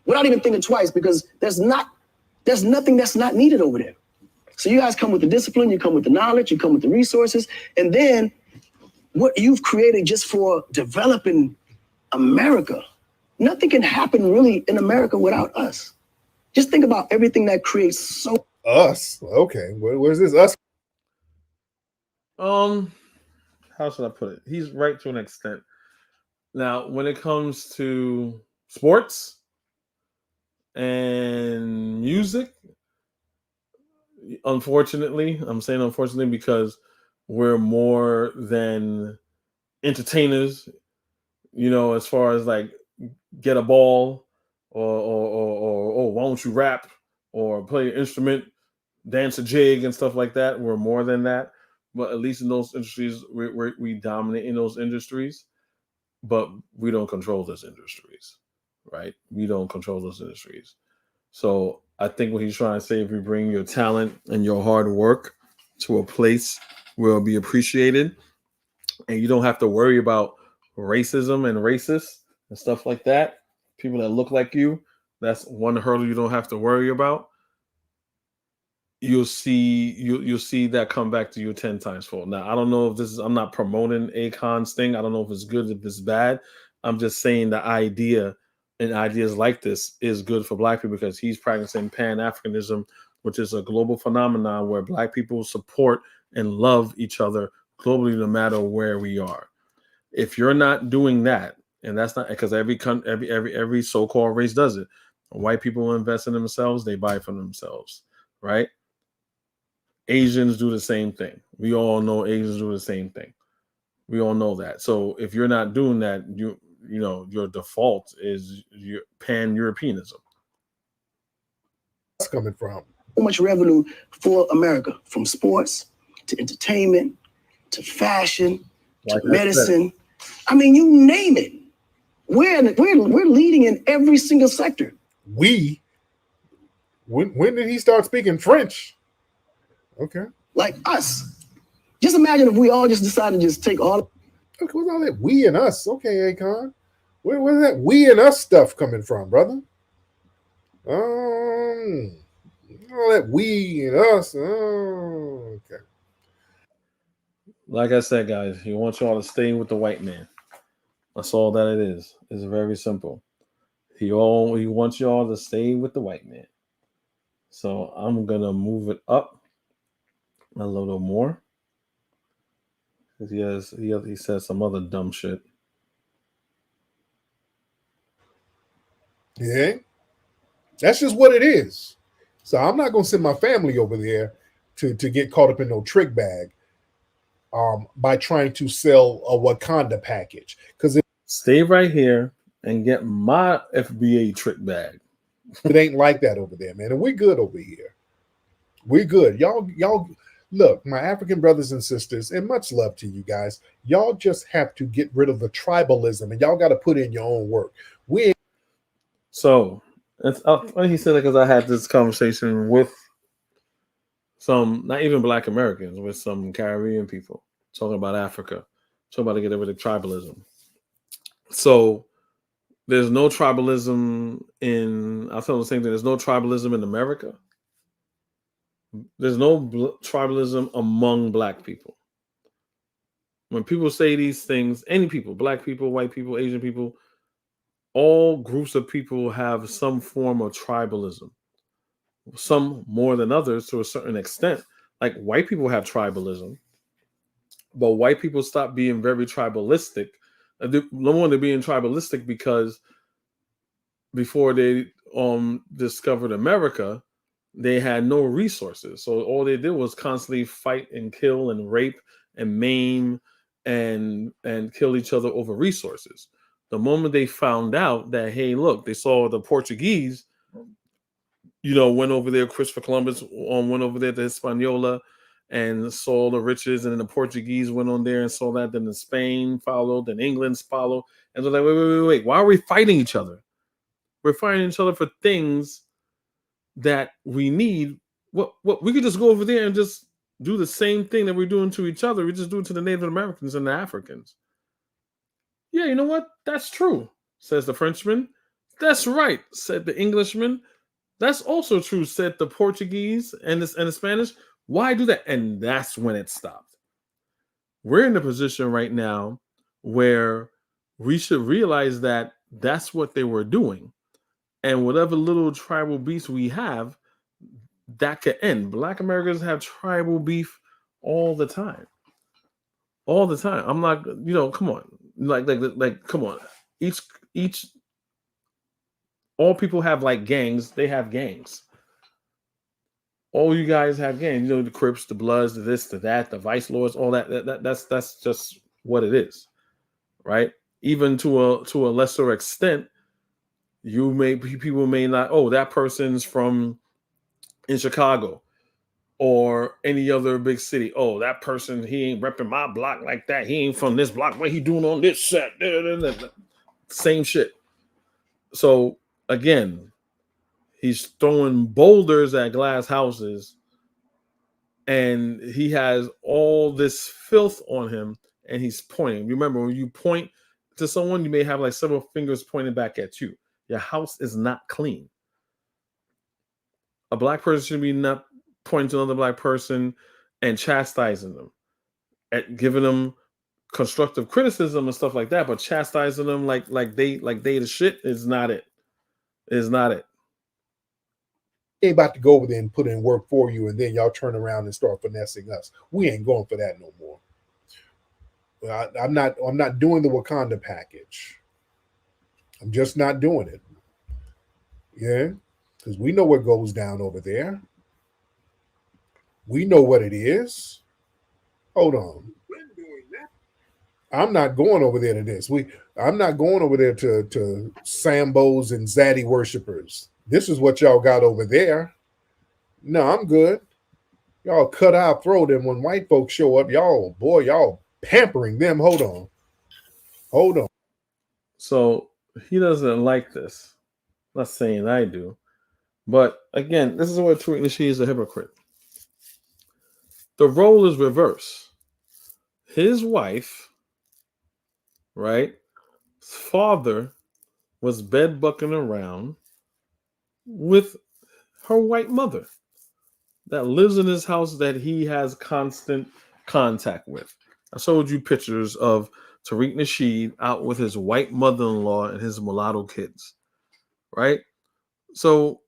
[SPEAKER 12] without even thinking twice, because there's nothing that's not needed over there. So you guys come with the discipline, you come with the knowledge, you come with the resources, and then what you've created just for developing America. Nothing can happen really in America without us. Just think about everything that creates
[SPEAKER 3] us. Okay, where's this us?
[SPEAKER 2] How should I put it? He's right to an extent. Now, when it comes to sports and music, unfortunately, I'm saying unfortunately because we're more than entertainers, as far as like get a ball or why don't you rap or play an instrument, dance a jig and stuff like that. We're more than that. But at least in those industries, we dominate in those industries, but we don't control those industries, right? We don't control those industries. So I think what he's trying to say, if you bring your talent and your hard work to a place where it'll be appreciated, and you don't have to worry about racism and racists and stuff like that, people that look like you, that's one hurdle you don't have to worry about. you'll see that come back to you 10 times fold. Now, I don't know if this is, I'm not promoting Akon's thing. I don't know if it's good, if it's bad. I'm just saying the idea and ideas like this is good for Black people because he's practicing Pan-Africanism, which is a global phenomenon where Black people support and love each other globally, no matter where we are. If you're not doing that, and that's not because every so-called race does it. White people invest in themselves, they buy from themselves, right? Asians do the same thing. We all know Asians do the same thing. We all know that. So if you're not doing that, you know your default is your Pan-Europeanism.
[SPEAKER 3] That's coming from
[SPEAKER 12] So much revenue for America, from sports to entertainment to fashion to medicine. I mean, you name it. We're leading in every single sector.
[SPEAKER 3] When did he start speaking French? Okay.
[SPEAKER 12] Like us. Just imagine if we all just decided to just take all.
[SPEAKER 3] Okay, what's all that we and us? Okay, Akon. Where's that we and us stuff coming from, brother? All that we and us. Oh, okay.
[SPEAKER 2] Like I said, guys, he wants y'all to stay with the white man. That's all that it is. It's very simple. He wants y'all to stay with the white man. So I'm gonna move it up a little more. He says some other dumb shit.
[SPEAKER 3] Yeah. That's just what it is. So I'm not gonna send my family over there to get caught up in no trick bag by trying to sell a Wakanda package. Because
[SPEAKER 2] stay right here and get my FBA trick bag.
[SPEAKER 3] It ain't like that over there, man. And we're good over here. We're good. Y'all look, my African brothers and sisters, and much love to you guys. Y'all just have to get rid of the tribalism and y'all got to put in your own work.
[SPEAKER 2] So it's he said it because I had this conversation with some, not even Black Americans, with some Caribbean people talking about Africa, talking about to get rid of tribalism. So there's no tribalism I'll tell them the same thing. There's no tribalism in America. There's no tribalism among Black people. When people say these things, any people, Black people, white people, Asian people, all groups of people have some form of tribalism. Some more than others to a certain extent. Like white people have tribalism, but white people stop being very tribalistic. No more than being tribalistic because before they discovered America, they had no resources. So all they did was constantly fight and kill and rape and maim and kill each other over resources. The moment they found out that, hey, look, they saw the Portuguese, went over there, Christopher Columbus went over there to Hispaniola and saw the riches, and then the Portuguese went on there and saw that, then Spain followed, then England followed. And they're like, wait, why are we fighting each other? We're fighting each other for things that we need. What we could just go over there and just do the same thing that we're doing to each other. We just do it to the Native Americans and the Africans. Yeah, you know what? That's true, says the Frenchman. That's right, said the Englishman. That's also true, said the Portuguese and the Spanish. Why do that? And that's when it stopped. We're in a position right now where we should realize that that's what they were doing. And whatever little tribal beefs we have, that could end. Black Americans have tribal beef all the time. All the time. I'm not, come on. Like, come on. All people have like gangs. They have gangs. All you guys have gangs. The Crips, the Bloods, the this, the that, the Vice Lords, all that. That's just what it is, right? Even to a lesser extent, people may not. Oh, that person's from in Chicago or any other big city. Oh, that person, he ain't repping my block like that. He ain't from this block. What he doing on this set? Same shit. So again, he's throwing boulders at glass houses and he has all this filth on him and he's pointing. Remember, when you point to someone, you may have like several fingers pointing back at you. Your house is not clean. A Black person should be not pointing to another black person and chastising them, at giving them constructive criticism and stuff like that, but chastising them like they the shit is not it. Is not it.
[SPEAKER 3] They about to go over there and put in work for you, and then y'all turn around and start finessing us. We ain't going for that no more. I'm not doing the Wakanda package. I'm just not doing it. Yeah, because we know what goes down over there. We know what it is. Hold on. I'm not going over there to this. I'm not going over there to Sambos and Zaddy worshipers. This is what y'all got over there. No, I'm good. Y'all cut our throat, and when white folks show up, y'all pampering them. Hold on.
[SPEAKER 2] So he doesn't like this. I'm not saying I do. But again, this is where Tariq Nasheed is a hypocrite. The role is reversed. His wife, right? His father was bed bucking around with her white mother that lives in his house that he has constant contact with. I showed you pictures of Tariq Nasheed out with his white mother-in-law and his mulatto kids, right? So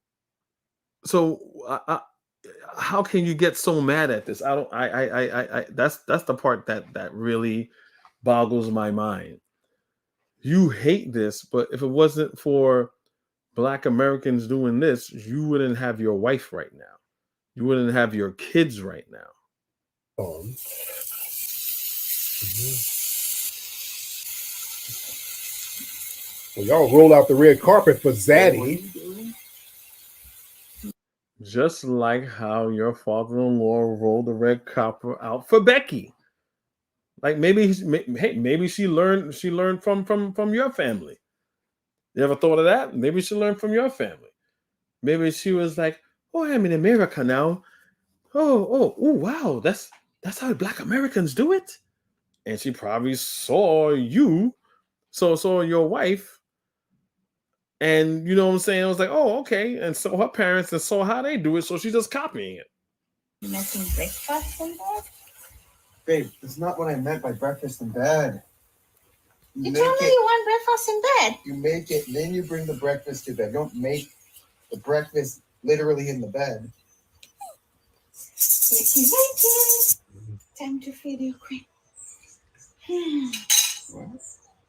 [SPEAKER 2] how can you get so mad at this? That's the part that really boggles my mind. You hate this, but if it wasn't for Black Americans doing this, you wouldn't have your wife right now. You wouldn't have your kids right now.
[SPEAKER 3] Well, y'all roll out the red carpet for Zaddy.
[SPEAKER 2] Just like how your father-in-law rolled the red carpet out for Becky. Like maybe she learned from your family. You ever thought of that? Maybe she learned from your family. Maybe she was like, "Oh, I'm in America now. Oh, wow, that's how Black Americans do it." And she probably saw your wife, and you know what I'm saying? I was like, "Oh, okay," and saw her parents and saw how they do it, so she's just copying it.
[SPEAKER 8] You making breakfast in bed?
[SPEAKER 13] Babe, that's not what I meant by breakfast in bed.
[SPEAKER 8] You told me you want breakfast in bed.
[SPEAKER 13] You make it, then you bring the breakfast to bed. You don't make the breakfast literally in the bed.
[SPEAKER 8] Wakey. Time to feed your queen.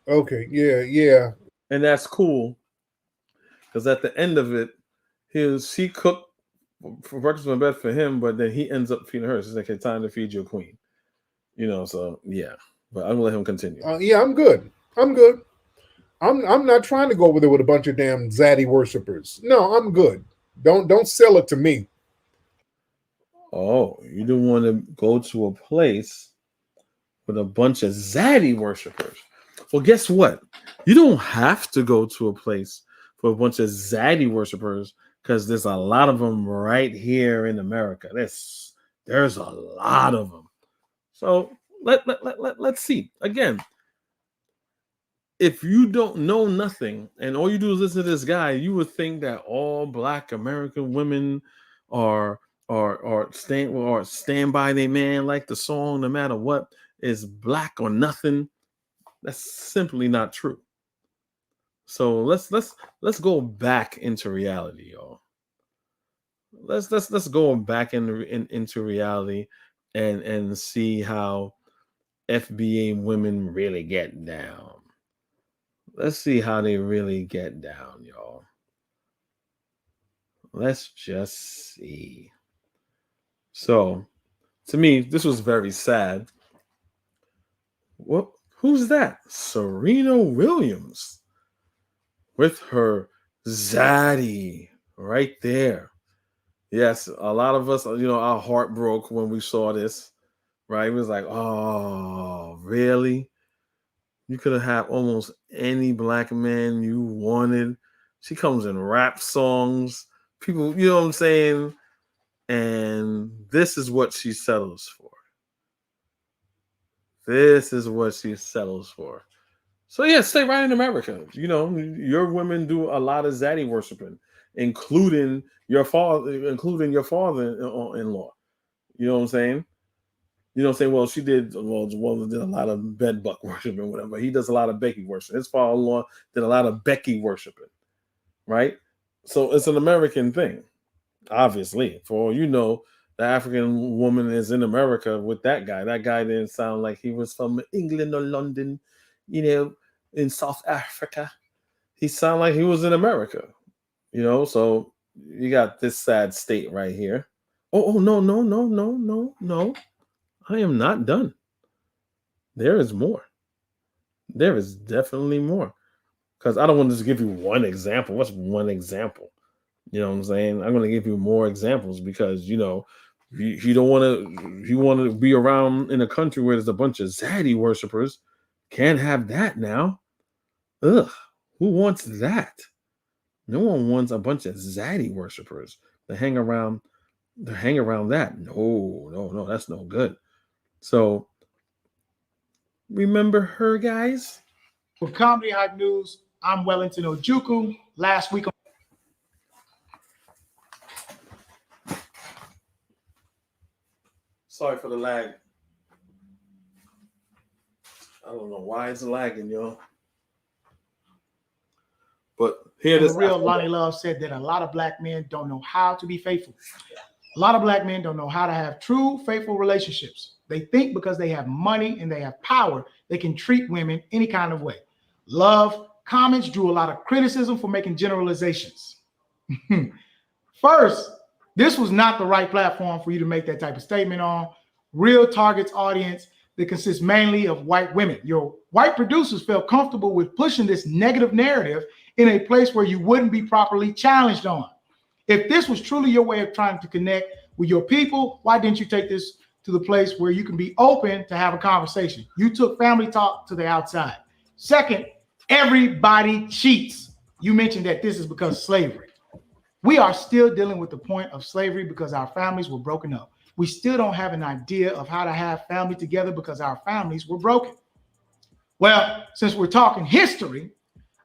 [SPEAKER 3] Okay, yeah.
[SPEAKER 2] And that's cool. Because at the end of it, she cooked for breakfast in bed for him, but then he ends up feeding her. She's like, "It's time to feed your queen." You know, so yeah. But I'm gonna let him continue.
[SPEAKER 3] Yeah, I'm good. I'm not trying to go over there with a bunch of damn Zaddy worshipers. No, I'm good. Don't sell it to me.
[SPEAKER 2] Oh, you don't want to go to a place with a bunch of Zaddy worshipers. Well, guess what? You don't have to go to a place for a bunch of Zaddy worshipers because there's a lot of them right here in America. There's a lot of them. So let's see. Again, if you don't know nothing and all you do is listen to this guy, you would think that all Black American women are stand by their man like the song, no matter what, is black or nothing. That's simply not true. So let's go back into reality, y'all. Let's go back into reality and see how FBA women really get down. Let's see how they really get down, y'all. Let's just see. So, to me, this was very sad. What? Who's that? Serena Williams with her Zaddy right there. Yes, a lot of us, our heart broke when we saw this, right? It was like, oh, really? You could have had almost any Black man you wanted. She comes in rap songs. People, you know what I'm saying? And this is what she settles for. This is what she settles for. So yeah, stay right in America. Your women do a lot of Zaddy worshiping. including your father-in-law. You know what I'm saying? You know what I'm saying? Well, she did. Well, did a lot of bed buck worship and whatever. He does a lot of Becky worship. His father-in-law did a lot of Becky worshiping, right? So it's an American thing, obviously. For all you know, the African woman is in America with that guy. That guy didn't sound like he was from England or London, you know, in South Africa. He sounded like he was in America, you know. So you got this sad state right here. Oh no. I am not done. There is more. There is definitely more. Because I don't want to just give you one example. What's one example? You know what I'm saying? I'm going to give you more examples because, you know, you don't want to, you want to be around in a country where there's a bunch of Zaddy worshipers. Can't have that now. Ugh. Who wants that? No one wants a bunch of Zaddy worshipers to hang around that. No, that's no good. So remember her, guys?
[SPEAKER 14] For Comedy Hype News, I'm Wellington Ojukwu. Last week.
[SPEAKER 2] Sorry for the lag. I don't know why it's lagging, y'all. But here
[SPEAKER 14] the real Lonnie Love said that a lot of black men don't know how to be faithful. A lot of black men don't know how to have true, faithful relationships. They think because they have money and they have power, they can treat women any kind of way. Love comments drew a lot of criticism for making generalizations. First, this was not the right platform for you to make that type of statement on. Real Target's audience that consists mainly of white women. Your white producers felt comfortable with pushing this negative narrative in a place where you wouldn't be properly challenged on. If this was truly your way of trying to connect with your people, why didn't you take this to the place where you can be open to have a conversation? You took family talk to the outside. Second, everybody cheats. You mentioned that this is because of slavery. We are still dealing with the point of slavery because our families were broken up. We still don't have an idea of how to have family together because our families were broken. Well, since we're talking history,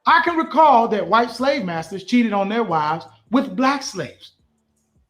[SPEAKER 14] I can recall that white slave masters cheated on their wives with black slaves.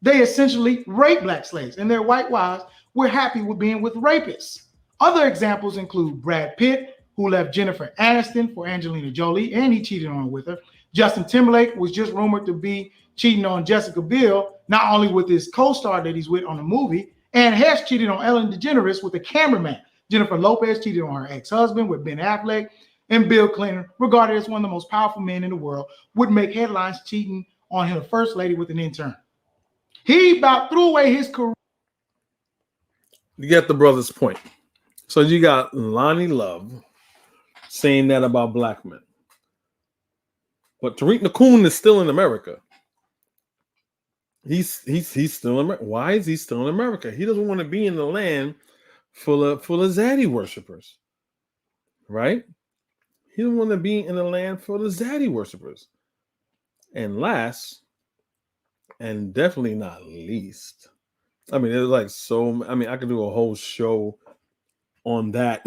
[SPEAKER 14] They essentially raped black slaves, and their white wives were happy with being with rapists. Other examples include Brad Pitt, who left Jennifer Aniston for Angelina Jolie, and he cheated on her with her. Justin Timberlake was just rumored to be cheating on Jessica Biel, not only with his co-star that he's with on the movie, and Hess cheated on Ellen DeGeneres with a cameraman. Jennifer Lopez cheated on her ex-husband with Ben Affleck, and Bill Clinton, regarded as one of the most powerful men in the world, would make headlines cheating on his first lady with an intern. He about threw away his career.
[SPEAKER 2] You get the brother's point. So you got Lonnie Love saying that about black men. But Tariq Nacoon is still in America. He's still in America. Why is he still in America? He doesn't want to be in the land full of Zaddy worshipers. Right? He doesn't want to be in the land full of Zaddy worshipers. And last, and definitely not least, I mean, there's like so, I mean, I could do a whole show on that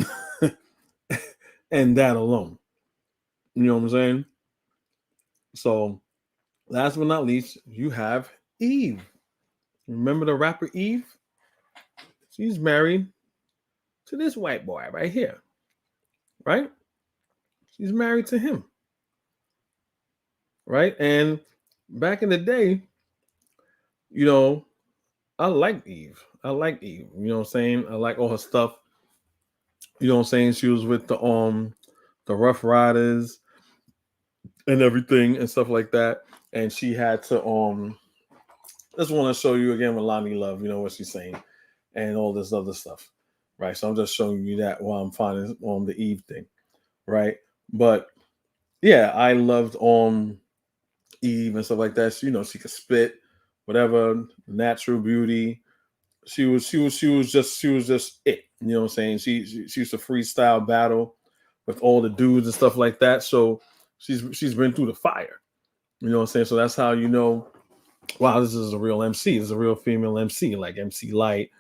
[SPEAKER 2] and that alone. You know what I'm saying? So, last but not least, you have Eve. Remember the rapper Eve? She's married to this white boy right here. Right? She's married to him. Right? And back in the day, you know, I liked Eve. You know what I'm saying? I like all her stuff. You know what I'm saying? She was with the Rough Riders and everything and stuff like that. And she had to just want to show you again with Lonnie Love, you know what she's saying, and all this other stuff. Right. So I'm just showing you that while I'm finding on the Eve thing. Right. But yeah, I loved Eve and stuff like that. So, you know, she could spit, whatever, natural beauty. She was just it. You know what I'm saying? She used to freestyle battle with all the dudes and stuff like that. So she's been through the fire. You know what I'm saying? So that's how you know, wow, this is a real MC. This is a real female MC, like MC Light.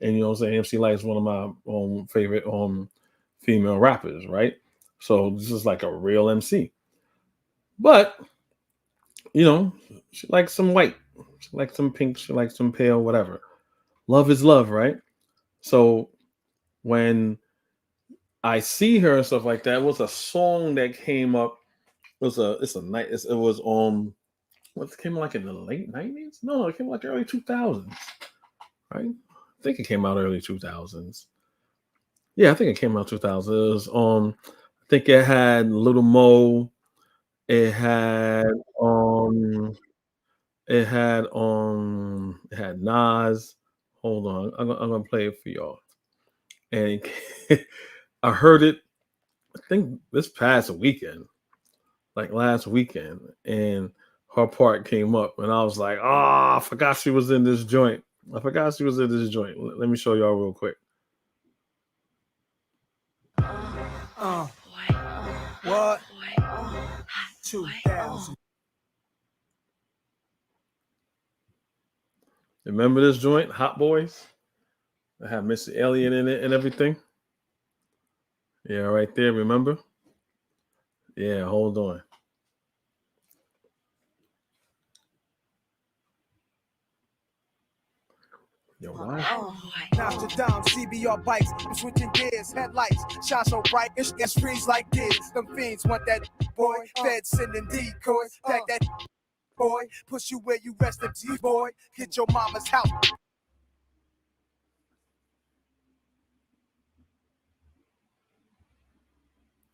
[SPEAKER 2] And you know what I'm saying? MC Light is one of my favorite female rappers, right? So this is like a real MC. But you know, she likes some white, she likes some pink, she likes some pale, whatever. Love is love, right? So when I see her and stuff like that, it was a song that came up. It was what came out like in the late 90s? No, it came out like early 2000s, right? I think it came out early 2000s. Yeah, I think it came out 2000. It was I think it had Little Mo. It had it had Nas. Hold on, I'm gonna play it for y'all. And I heard it. I think this past weekend, like last weekend, and her part came up, and I was like, "Ah, I forgot she was in this joint. I forgot she was in this joint." Let me show y'all real quick.
[SPEAKER 1] What? 2000.
[SPEAKER 2] Remember this joint, Hot Boys? I have Mr. Elliott in it and everything. Yeah, right there. Remember? Yeah, hold on. Yo, why?
[SPEAKER 1] Nostradamus, CBR bikes, I'm switching gears, headlights, shine so bright, it's freeze like this. Them fiends want that boy, feds sending decoys, pack that boy, push you where you rest in peace, boy, hit your mama's house.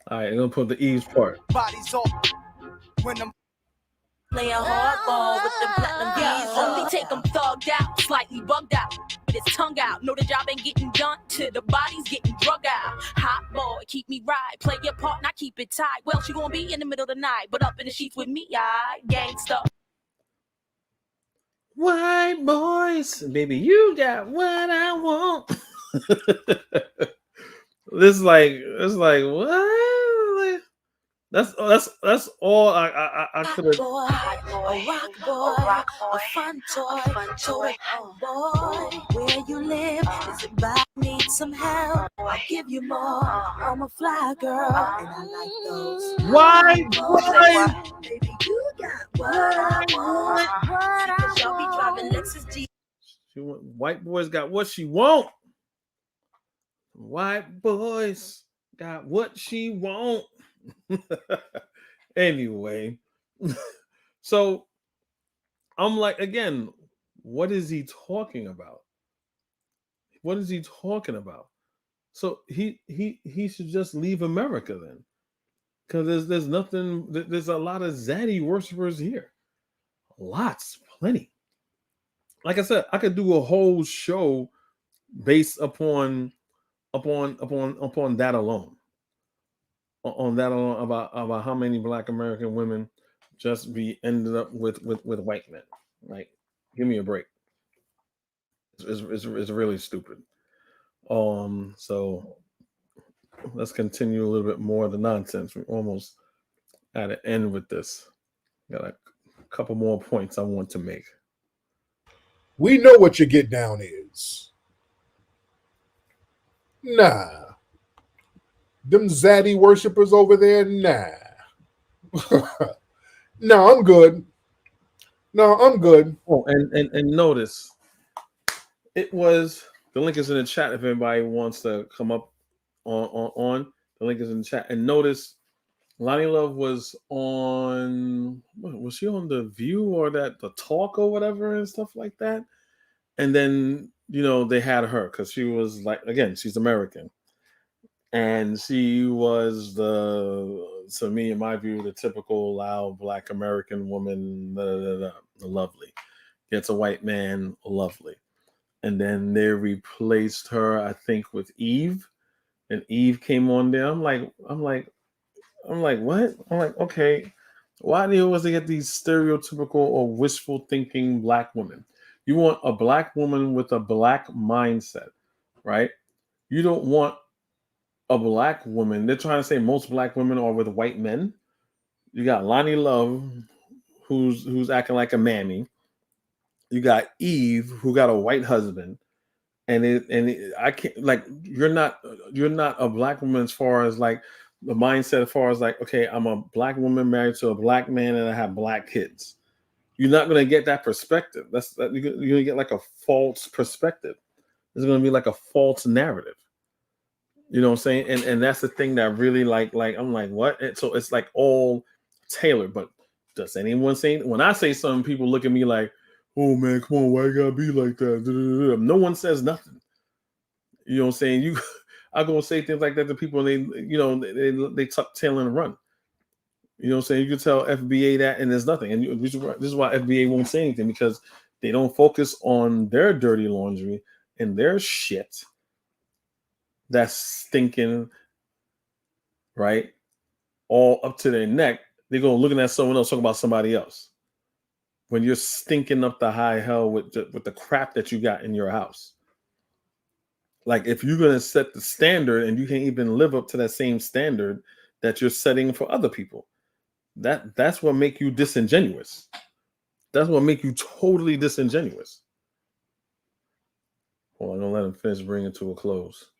[SPEAKER 2] All right, I'm gonna put the Eve's part.
[SPEAKER 1] Bodies off when I'm
[SPEAKER 15] Play a hardball with them platinum bees. Only take them thugged out, slightly bugged out, with his tongue out. Know the job ain't getting done till the body's getting drug out. Hot boy, keep me right. Play your part, not keep it tight. Well, she gonna be in the middle of the night, but up in the sheets with me, I gangsta.
[SPEAKER 2] White boys, baby, you got what I want. It's like what? That's all I could have.
[SPEAKER 15] A rock boy, a fun toy, boy. Where you live? Is it by need some help? I'll give you more. I'm a fly girl, and I like those.
[SPEAKER 2] White boys.
[SPEAKER 15] Baby, you got what I want. Because y'all be driving Lexus G.
[SPEAKER 2] White boys got what she want. White boys got what she want. Anyway, so I'm like, again, what is he talking about? What is he talking about? So he should just leave America then, because there's nothing. There's a lot of zaddy worshipers here, lots, plenty. Like I said, I could do a whole show based upon that alone. On that alone, about how many Black American women just be ended up with white men. Like, give me a break. It's really stupid. So let's continue a little bit more of the nonsense. We're almost at an end with this. Got a couple more points I want to make.
[SPEAKER 3] We know what your get down is. Nah. Them zaddy worshipers over there, nah. No, I'm good. No, I'm good.
[SPEAKER 2] Oh, and notice, it was, the link is in the chat if anybody wants to come up on. The link is in the chat. And notice, Lonnie Love was on, was she on The View or the Talk or whatever and stuff like that? And then, they had her because she was like, again, she's American. And she was to me, in my view, the typical loud Black American woman, lovely. Gets a white man, lovely. And then they replaced her, I think, with Eve. And Eve came on there. I'm like, what? I'm like, okay, why do you always get these stereotypical or wishful thinking Black women? You want a Black woman with a Black mindset, right? You don't want a Black woman. They're trying to say most Black women are with white men. You got Lonnie Love, who's acting like a mammy. You got Eve, who got a white husband, I can't, like, you're not a Black woman as far as like the mindset, as far as like, okay, I'm a Black woman married to a Black man and I have Black kids. You're not going to get that perspective. You're going to get like a false perspective. It's going to be like a false narrative. You know what I'm saying? And that's the thing that really like I'm like, what? And so it's like all tailored. But does anyone say, when I say something, people look at me like, oh man, come on, why you gotta be like that? No one says nothing. You know what I'm saying? I go and say things like that to people, and they tuck tail and run. You know what I'm saying? You can tell FBA that, and there's nothing. And this is why FBA won't say anything, because they don't focus on their dirty laundry and their shit that's stinking, right? All up to their neck. They're going looking at someone else talking about somebody else. When you're stinking up the high hell with the crap that you got in your house. Like, if you're going to set the standard and you can't even live up to that same standard that you're setting for other people, that's what make you disingenuous. That's what make you totally disingenuous. Hold on, I'm going to let him finish, bring it to a close.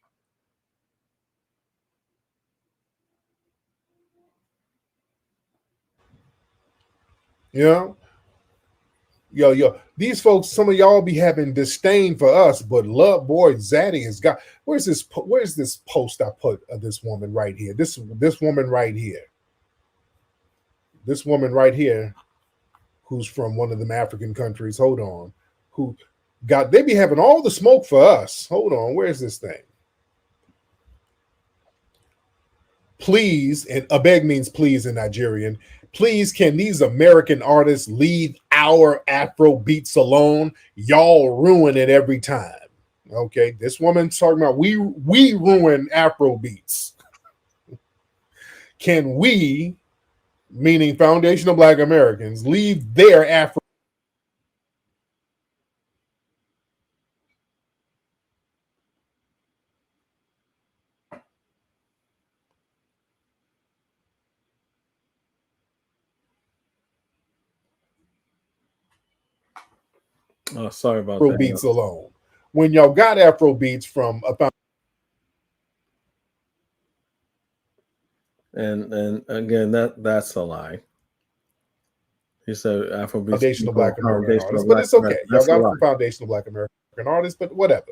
[SPEAKER 3] You know? Yo, these folks, some of y'all be having disdain for us, but love, boy, Zaddy has got. Where's this post I put of this woman right here? This woman right here. This woman right here, who's from one of them African countries. Hold on, they be having all the smoke for us. Hold on, where's this thing? Please, and abeg means please in Nigerian. Please, can these American artists leave our Afro beats alone? Y'all ruin it every time. Okay, this woman's talking about we ruin Afro beats. Can we, meaning foundational Black Americans, leave their Afro?
[SPEAKER 2] Oh, sorry about
[SPEAKER 3] Afro
[SPEAKER 2] that.
[SPEAKER 3] beats alone. When y'all got Afro beats from a
[SPEAKER 2] and again, that's a lie. He said Afrobeats
[SPEAKER 3] foundational Black American artists, but it's okay. Y'all got it from foundational Black American artists, but whatever.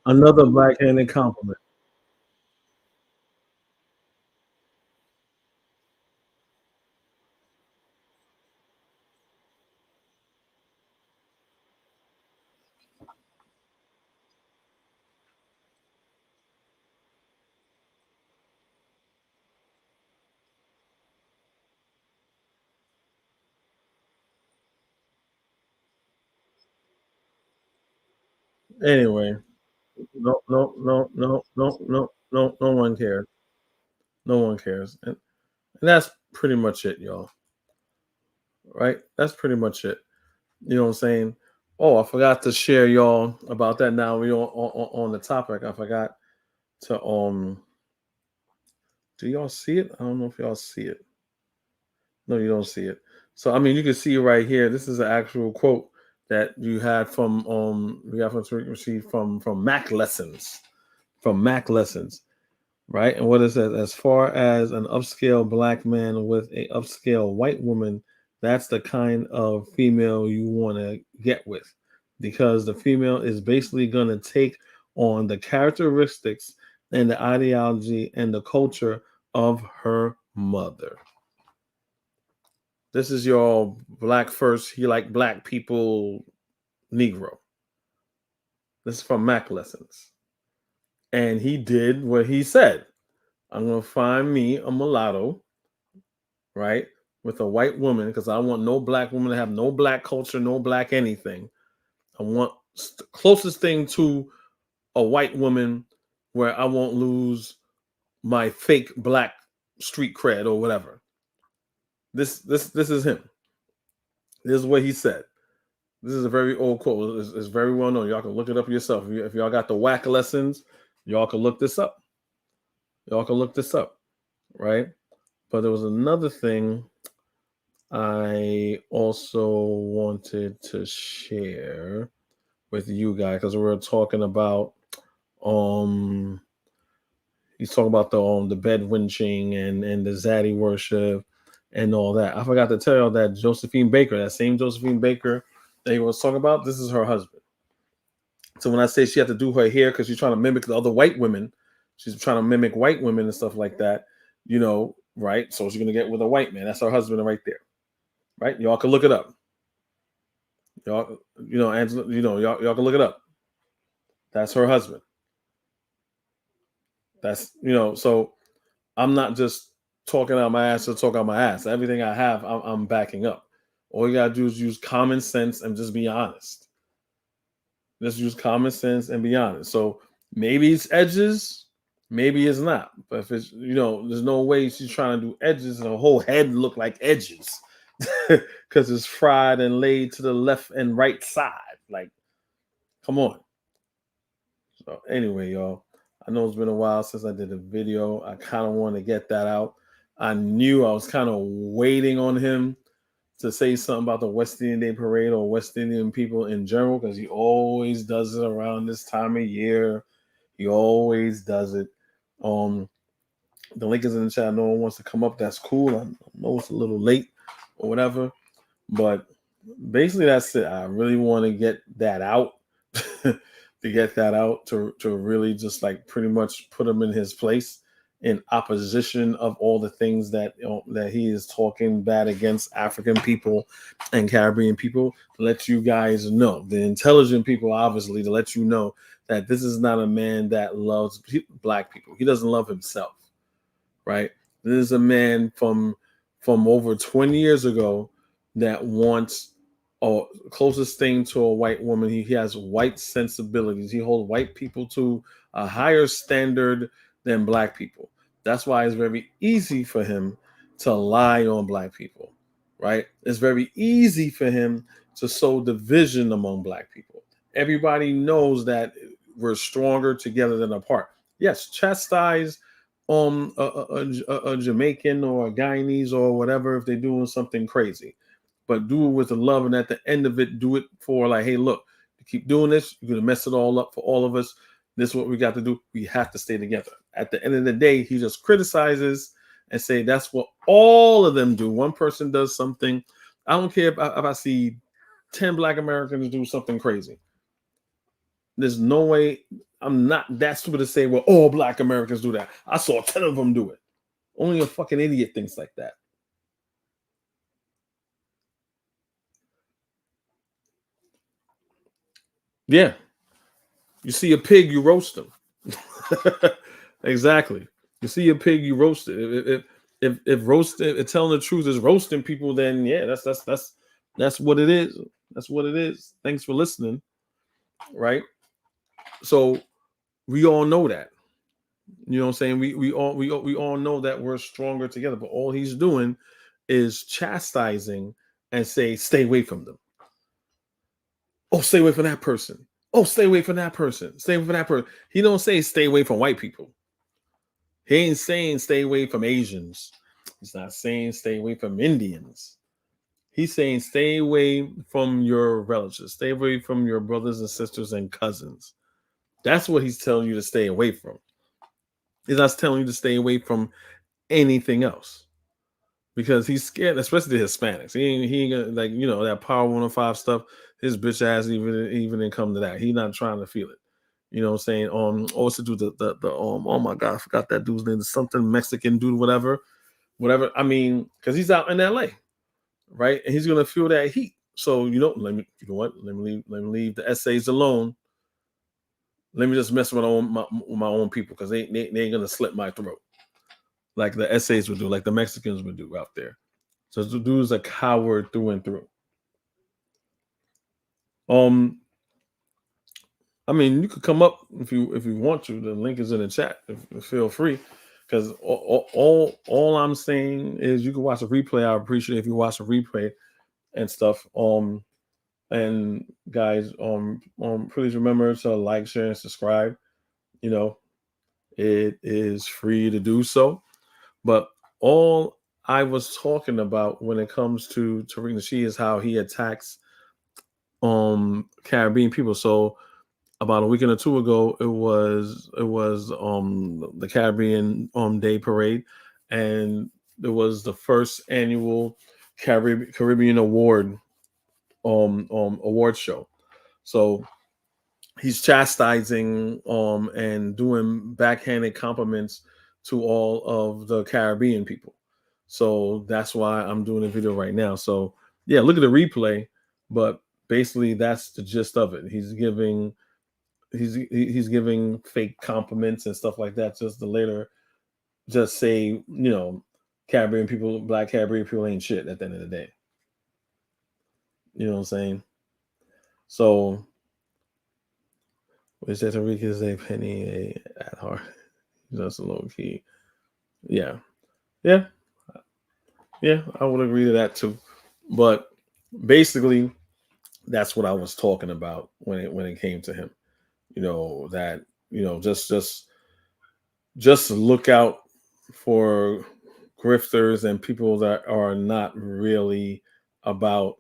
[SPEAKER 2] Another backhanded compliment. Anyway, no one cares. No one cares. And that's pretty much it, y'all. Right? That's pretty much it. You know what I'm saying? Oh, I forgot to share y'all about that. Now we're on the topic. I forgot to do y'all see it? I don't know if y'all see it. No, you don't see it. So I mean, you can see right here. This is an actual quote that you had from we got from Tariq received from Mac Lessons. From Mac Lessons. Right? And what it says, as far as an upscale Black man with a upscale white woman, that's the kind of female you want to get with, because the female is basically going to take on the characteristics and the ideology and the culture of her mother. This is your black first, he like black people Negro. This is from Mac Lessons. And he did what he said. I'm going to find me a mulatto, right, with a white woman, because I want no black woman to have no black culture, no black anything. I want the closest thing to a white woman where I won't lose my fake black street cred or whatever. This is him. This is what he said. This is a very old quote. It's very well known. Y'all can look it up yourself. If y'all got the whack lessons, y'all can look this up. Right? But there was another thing I also wanted to share with you guys, because we were talking about he's talking about the bed winching and the zaddy worship and all that. I forgot to tell y'all that Josephine Baker, that same Josephine Baker that he was talking about, this is her husband. So when I say she had to do her hair because she's trying to mimic the other white women, she's trying to mimic white women and stuff like that, right? So she's gonna get with a white man. That's her husband right there, right? Y'all can look it up. Y'all, Angela, y'all can look it up. That's her husband. That's so I'm not just talking out my ass to talk out my ass. Everything I have, I'm backing up. All you gotta do is use common sense and just be honest. Just use common sense and be honest. So maybe it's edges, maybe it's not. But if it's there's no way she's trying to do edges and her whole head look like edges because it's fried and laid to the left and right side. Like, come on. So anyway, y'all, I know it's been a while since I did a video. I kind of want to get that out. I knew I was kind of waiting on him to say something about the West Indian Day Parade or West Indian people in general, because he always does it around this time of year. He always does it. The link is in the chat. No one wants to come up. That's cool. I know it's a little late or whatever, but basically that's it. I really want to get that out. to really just like pretty much put him in his place in opposition of all the things that that he is talking bad against African people and Caribbean people, to let you guys know, the intelligent people, obviously, to let you know that this is not a man that loves black people. He doesn't love himself, right? This is a man from over 20 years ago that wants closest thing to a white woman. He has white sensibilities. He holds white people to a higher standard than black people. That's why it's very easy for him to lie on black people, right? It's very easy for him to sow division among black people. Everybody knows that we're stronger together than apart. Yes, chastise a Jamaican or a Guyanese or whatever if they're doing something crazy, but do it with the love, and at the end of it, do it for like, hey, look, you keep doing this, you're gonna mess it all up for all of us. This is what we got to do. We have to stay together. At the end of the day, he just criticizes and say that's what all of them do. One person does something. I don't care if I see 10 black Americans do something crazy. There's no way. I'm not that stupid to say, well, all black Americans do that. I saw 10 of them do it. Only a fucking idiot thinks like that. Yeah. You see a pig, you roast him. Exactly. You see a pig, you roast it. If telling the truth is roasting people, then yeah, that's what it is. That's what it is. Thanks for listening. Right? So we all know that. You know what I'm saying? We all know that we're stronger together, but all he's doing is chastising and say, stay away from them. Oh, stay away from that person. Oh, stay away from that person. Stay away from that person. He don't say stay away from white people. He ain't saying stay away from Asians. He's not saying stay away from Indians. He's saying stay away from your relatives. Stay away from your brothers and sisters and cousins. That's what he's telling you to stay away from. He's not telling you to stay away from anything else, because he's scared, especially the Hispanics. He ain't gonna, like, that Power 105 stuff. His bitch ass even didn't come to that. He's not trying to feel it. You know what I'm saying? Also do the oh my God, I forgot that dude's name. Something Mexican dude, whatever. I mean, because he's out in LA, right? And he's gonna feel that heat. So you know what? Let me leave the essays alone. Let me just mess with my own people because they ain't gonna slit my throat like the essays would do, like the Mexicans would do out there. So the dude's a coward through and through. I mean, you could come up if you want to. The link is in the chat. Feel free, because all I'm saying is you can watch a replay. I appreciate it if you watch a replay and stuff. And guys, please remember to like, share, and subscribe. You know, it is free to do so. But all I was talking about when it comes to Tariq Nacoon is how he attacks Caribbean people. So about a week or two ago, it was the Caribbean Day Parade, and it was the first annual Caribbean Award award show. So he's chastising and doing backhanded compliments to all of the Caribbean people. So that's why I'm doing a video right now. So yeah, look at the replay, but basically that's the gist of it. He's giving fake compliments and stuff like that just to later just say, you know, Caribbean people, black Caribbean people ain't shit at the end of the day. You know what I'm saying? So we said Tariq is a penny at heart. Just a low key. Yeah. I would agree to that too. But basically, that's what I was talking about when it came to him. You know, that, you know, just look out for grifters and people that are not really about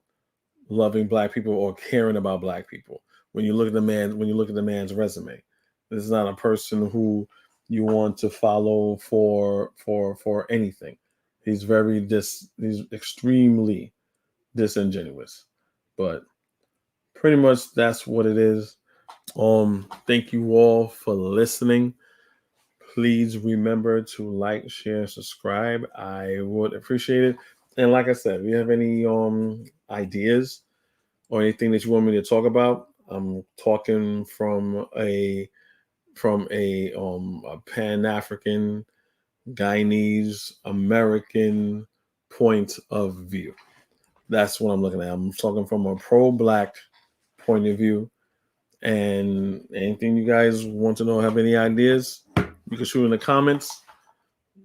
[SPEAKER 2] loving black people or caring about black people. When you look at the man's resume, this is not a person who you want to follow for anything. He's extremely disingenuous. But pretty much that's what it is. Thank you all for listening. Please remember to like, share, subscribe. I would appreciate it. And like I said, if you have any ideas or anything that you want me to talk about, I'm talking from a Pan-African, Guyanese, American point of view. That's what I'm looking at. I'm talking from a pro-black point of view. And anything you guys want to know, have any ideas, you can shoot in the comments.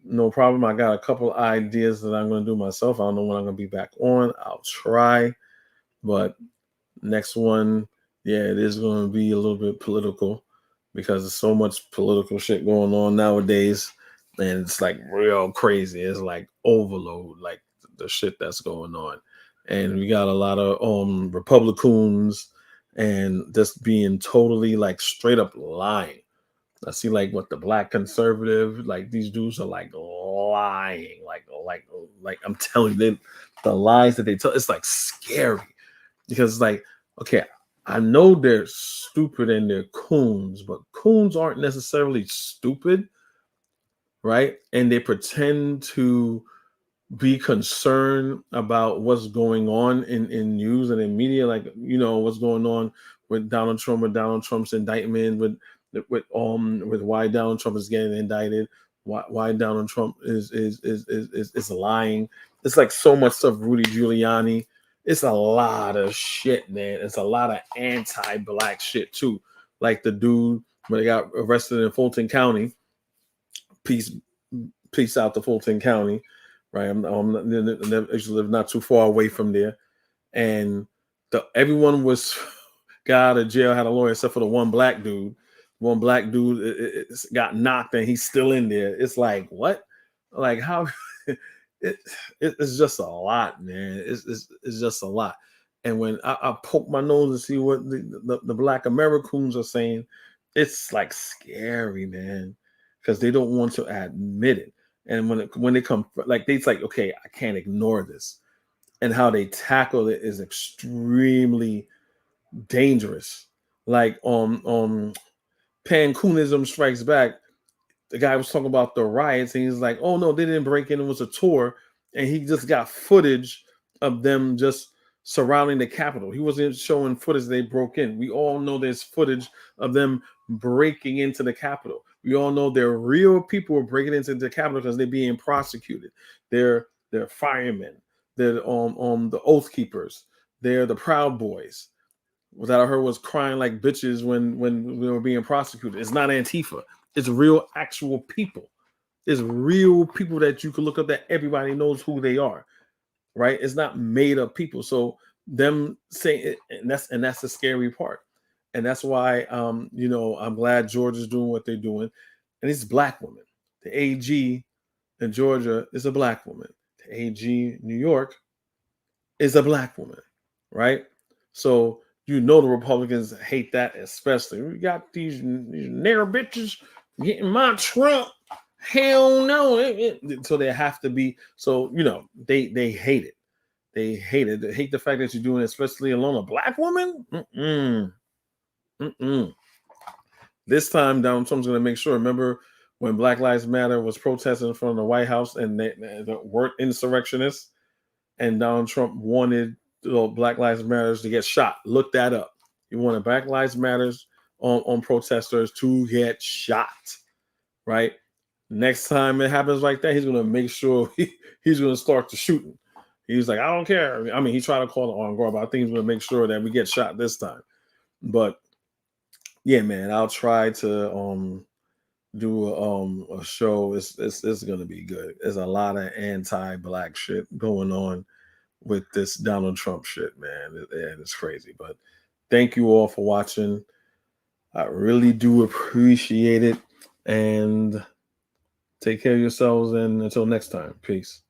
[SPEAKER 2] No problem. I got a couple ideas that I'm going to do myself. I don't know when I'm going to be back on. I'll try. But next one, yeah, it is going to be a little bit political because there's so much political shit going on nowadays. And it's like real crazy. It's like overload, like the shit that's going on. And we got a lot of merikuuns and just being totally like straight up lying. I see like what the black conservative, like these dudes are like lying, like I'm telling you, the lies that they tell, it's like scary because it's like, okay, I know they're stupid and they're coons, but coons aren't necessarily stupid, right? And they pretend to be concerned about what's going on in news and in media, like, you know, what's going on with Donald Trump, with Donald Trump's indictment, with why Donald Trump is getting indicted, why Donald Trump is lying. It's like so much stuff. Rudy Giuliani. It's a lot of shit, man. It's a lot of anti-black shit too. Like the dude when they got arrested in Fulton County. Peace out to Fulton County. Right, I used to live not too far away from there, and everyone was got out of jail, had a lawyer, except for the one black dude. One black dude got knocked, and he's still in there. It's like, what? Like how? It's just a lot, man. It's just a lot. And when I poke my nose and see what the black merikuuns are saying, it's like scary, man, because they don't want to admit it. And when they come, like it's like, okay, I can't ignore this. And how they tackle it is extremely dangerous. Like Pan-Europeanism strikes back. The guy was talking about the riots, and he's like, "Oh no, they didn't break in. It was a tour," and he just got footage of them just surrounding the Capitol. He wasn't showing footage they broke in. We all know there's footage of them breaking into the Capitol. We all know they're real people who are breaking into the Capitol because they're being prosecuted. They're firemen. They're the Oath Keepers. They're the Proud Boys. That I heard was crying like bitches when we were being prosecuted. It's not Antifa. It's real, actual people. It's real people that you can look up that everybody knows who they are, right? It's not made up people. So them saying it, and that's the scary part, and that's why I'm glad Georgia's doing what they're doing, and it's black women. The AG in Georgia is a black woman. The AG New York is a black woman, right? So the Republicans hate that especially. We got these narrow bitches getting my Trump. Hell no. So they have to be. So they hate it. They hate it. They hate the fact that you're doing it, especially along a black woman. This time, Donald Trump's going to make sure. Remember when Black Lives Matter was protesting in front of the White House and they weren't insurrectionists, and Donald Trump wanted Black Lives Matters to get shot. Look that up. He wanted Black Lives Matters on protesters to get shot, right? Next time it happens like that, he's going to make sure he's going to start the shooting. He's like, I don't care. I mean, he tried to call it on guard, but I think he's going to make sure that we get shot this time. But yeah, man, I'll try to do a show. It's going to be good. There's a lot of anti-black shit going on with this Donald Trump shit, man. It's crazy. But thank you all for watching. I really do appreciate it. And take care of yourselves. And until next time, peace.